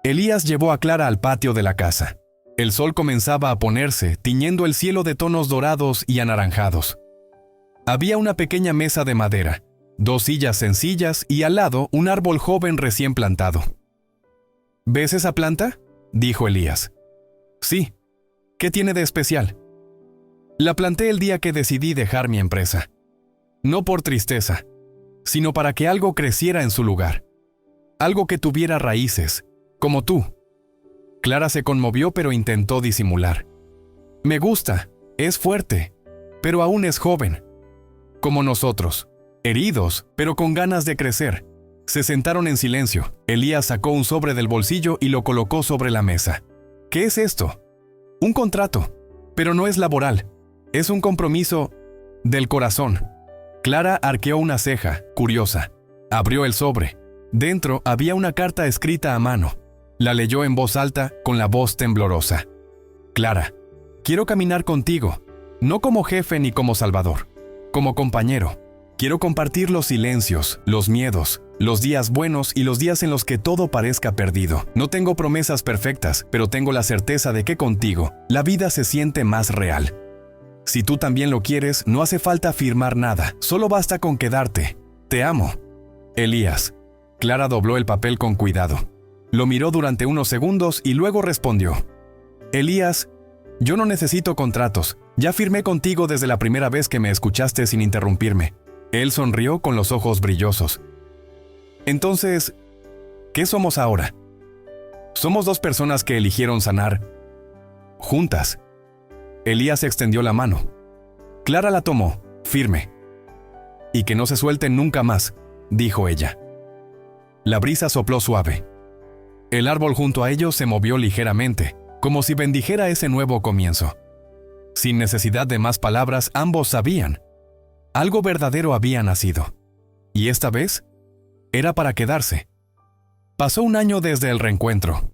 Elías llevó a Clara al patio de la casa. El sol comenzaba a ponerse, tiñendo el cielo de tonos dorados y anaranjados. Había una pequeña mesa de madera, 2 sillas sencillas y al lado un árbol joven recién plantado. ¿Ves esa planta?, dijo Elías. Sí. ¿Qué tiene de especial? La planté el día que decidí dejar mi empresa. No por tristeza, sino para que algo creciera en su lugar. Algo que tuviera raíces, como tú. Clara se conmovió pero intentó disimular. Me gusta, es fuerte, pero aún es joven. Como nosotros, heridos, pero con ganas de crecer. Se sentaron en silencio. Elías sacó un sobre del bolsillo y lo colocó sobre la mesa. ¿Qué es esto? Un contrato, pero no es laboral. Es un compromiso del corazón. Clara arqueó una ceja, curiosa. Abrió el sobre. Dentro había una carta escrita a mano. La leyó en voz alta, con la voz temblorosa. Clara, quiero caminar contigo, no como jefe ni como salvador, como compañero. Quiero compartir los silencios, los miedos, los días buenos y los días en los que todo parezca perdido. No tengo promesas perfectas, pero tengo la certeza de que contigo, la vida se siente más real. Si tú también lo quieres, no hace falta firmar nada, solo basta con quedarte. Te amo. Elías. Clara dobló el papel con cuidado. Lo miró durante unos segundos y luego respondió. Elías, yo no necesito contratos. Ya firmé contigo desde la primera vez que me escuchaste sin interrumpirme. Él sonrió con los ojos brillosos. Entonces, ¿qué somos ahora? Somos 2 personas que eligieron sanar juntas. Elías extendió la mano. Clara la tomó, firme. Y que no se suelten nunca más, dijo ella. La brisa sopló suave. El árbol junto a ellos se movió ligeramente, como si bendijera ese nuevo comienzo. Sin necesidad de más palabras, ambos sabían. Algo verdadero había nacido. Y esta vez, era para quedarse. Pasó un año desde el reencuentro.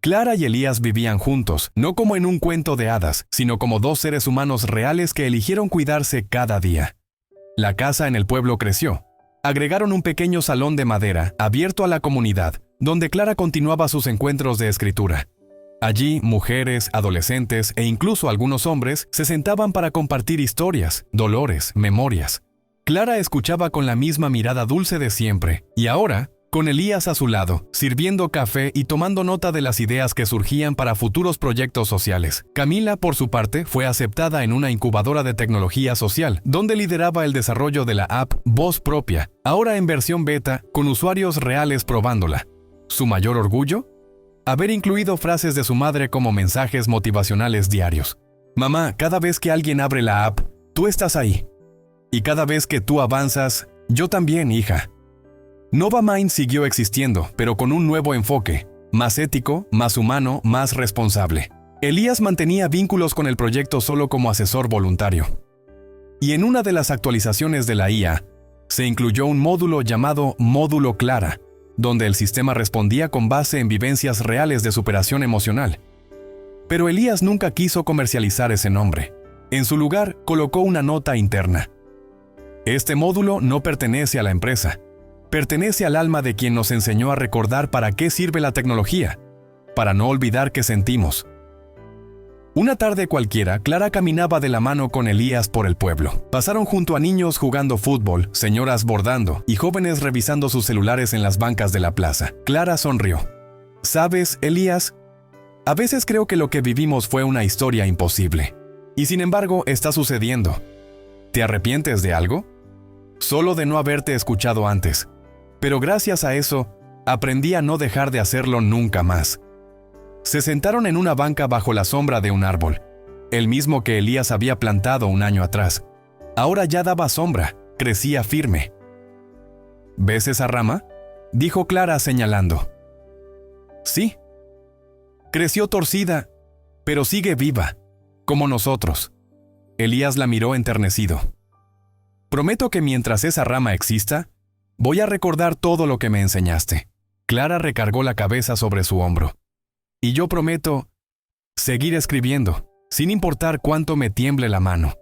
Clara y Elías vivían juntos, no como en un cuento de hadas, sino como 2 seres humanos reales que eligieron cuidarse cada día. La casa en el pueblo creció. Agregaron un pequeño salón de madera, abierto a la comunidad, donde Clara continuaba sus encuentros de escritura. Allí, mujeres, adolescentes e incluso algunos hombres se sentaban para compartir historias, dolores, memorias. Clara escuchaba con la misma mirada dulce de siempre, y ahora, con Elías a su lado, sirviendo café y tomando nota de las ideas que surgían para futuros proyectos sociales. Camila, por su parte, fue aceptada en una incubadora de tecnología social, donde lideraba el desarrollo de la app Voz Propia, ahora en versión beta, con usuarios reales probándola. ¿Su mayor orgullo? Haber incluido frases de su madre como mensajes motivacionales diarios. Mamá, cada vez que alguien abre la app, tú estás ahí. Y cada vez que tú avanzas, yo también, hija. Novamind siguió existiendo, pero con un nuevo enfoque, más ético, más humano, más responsable. Elías mantenía vínculos con el proyecto solo como asesor voluntario. Y en una de las actualizaciones de la IA, se incluyó un módulo llamado Módulo Clara, donde el sistema respondía con base en vivencias reales de superación emocional. Pero Elías nunca quiso comercializar ese nombre. En su lugar, colocó una nota interna. Este módulo no pertenece a la empresa. Pertenece al alma de quien nos enseñó a recordar para qué sirve la tecnología, para no olvidar que sentimos. Una tarde cualquiera, Clara caminaba de la mano con Elías por el pueblo. Pasaron junto a niños jugando fútbol, señoras bordando y jóvenes revisando sus celulares en las bancas de la plaza. Clara sonrió. ¿Sabes, Elías? A veces creo que lo que vivimos fue una historia imposible. Y sin embargo, está sucediendo. ¿Te arrepientes de algo? Solo de no haberte escuchado antes. Pero gracias a eso, aprendí a no dejar de hacerlo nunca más. Se sentaron en una banca bajo la sombra de un árbol, el mismo que Elías había plantado un año atrás. Ahora ya daba sombra, crecía firme. ¿Ves esa rama?, dijo Clara señalando. Sí. Creció torcida, pero sigue viva, como nosotros. Elías la miró enternecido. Prometo que mientras esa rama exista, voy a recordar todo lo que me enseñaste. Clara recargó la cabeza sobre su hombro. Y yo prometo seguir escribiendo, sin importar cuánto me tiemble la mano.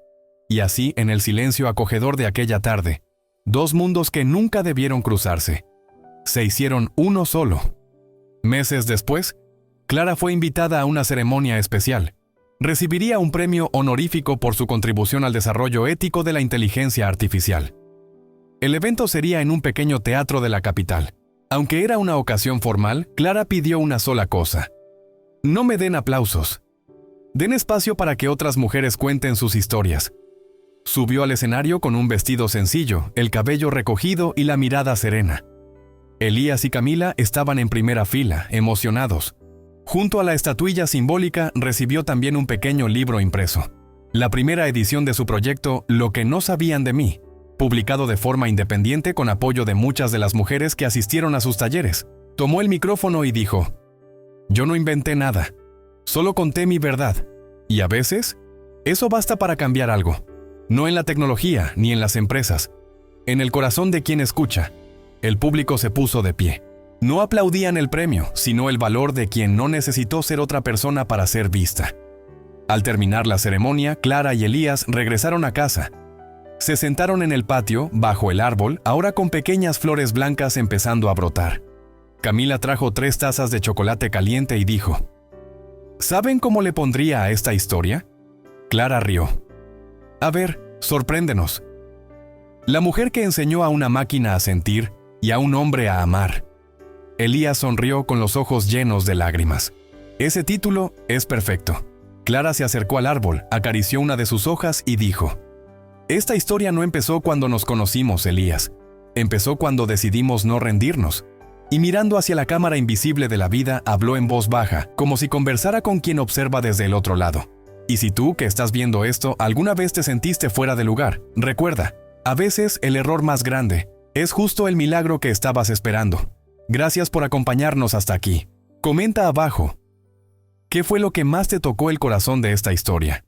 Y así, en el silencio acogedor de aquella tarde, dos mundos que nunca debieron cruzarse, se hicieron uno solo. Meses después, Clara fue invitada a una ceremonia especial. Recibiría un premio honorífico por su contribución al desarrollo ético de la inteligencia artificial. El evento sería en un pequeño teatro de la capital. Aunque era una ocasión formal, Clara pidió una sola cosa. No me den aplausos. Den espacio para que otras mujeres cuenten sus historias. Subió al escenario con un vestido sencillo, el cabello recogido y la mirada serena. Elías y Camila estaban en primera fila, emocionados. Junto a la estatuilla simbólica recibió también un pequeño libro impreso. La primera edición de su proyecto Lo que no sabían de mí, publicado de forma independiente con apoyo de muchas de las mujeres que asistieron a sus talleres. Tomó el micrófono y dijo: yo no inventé nada, solo conté mi verdad. Y a veces, eso basta para cambiar algo. No en la tecnología ni en las empresas, en el corazón de quien escucha. El público se puso de pie. No aplaudían el premio, sino el valor de quien no necesitó ser otra persona para ser vista. Al terminar la ceremonia, Clara y Elías regresaron a casa. Se sentaron en el patio, bajo el árbol, ahora con pequeñas flores blancas empezando a brotar. Camila trajo 3 tazas de chocolate caliente y dijo: ¿saben cómo le pondría a esta historia? Clara rió. A ver, sorpréndenos. La mujer que enseñó a una máquina a sentir y a un hombre a amar. Elías sonrió con los ojos llenos de lágrimas. Ese título es perfecto. Clara se acercó al árbol, acarició una de sus hojas y dijo: esta historia no empezó cuando nos conocimos, Elías. Empezó cuando decidimos no rendirnos. Y mirando hacia la cámara invisible de la vida, habló en voz baja, como si conversara con quien observa desde el otro lado. Y si tú, que estás viendo esto, alguna vez te sentiste fuera de lugar, recuerda, a veces el error más grande es justo el milagro que estabas esperando. Gracias por acompañarnos hasta aquí. Comenta abajo, ¿qué fue lo que más te tocó el corazón de esta historia?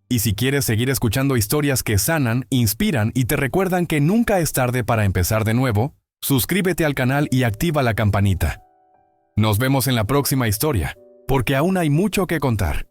Y si quieres seguir escuchando historias que sanan, inspiran y te recuerdan que nunca es tarde para empezar de nuevo, suscríbete al canal y activa la campanita. Nos vemos en la próxima historia, porque aún hay mucho que contar.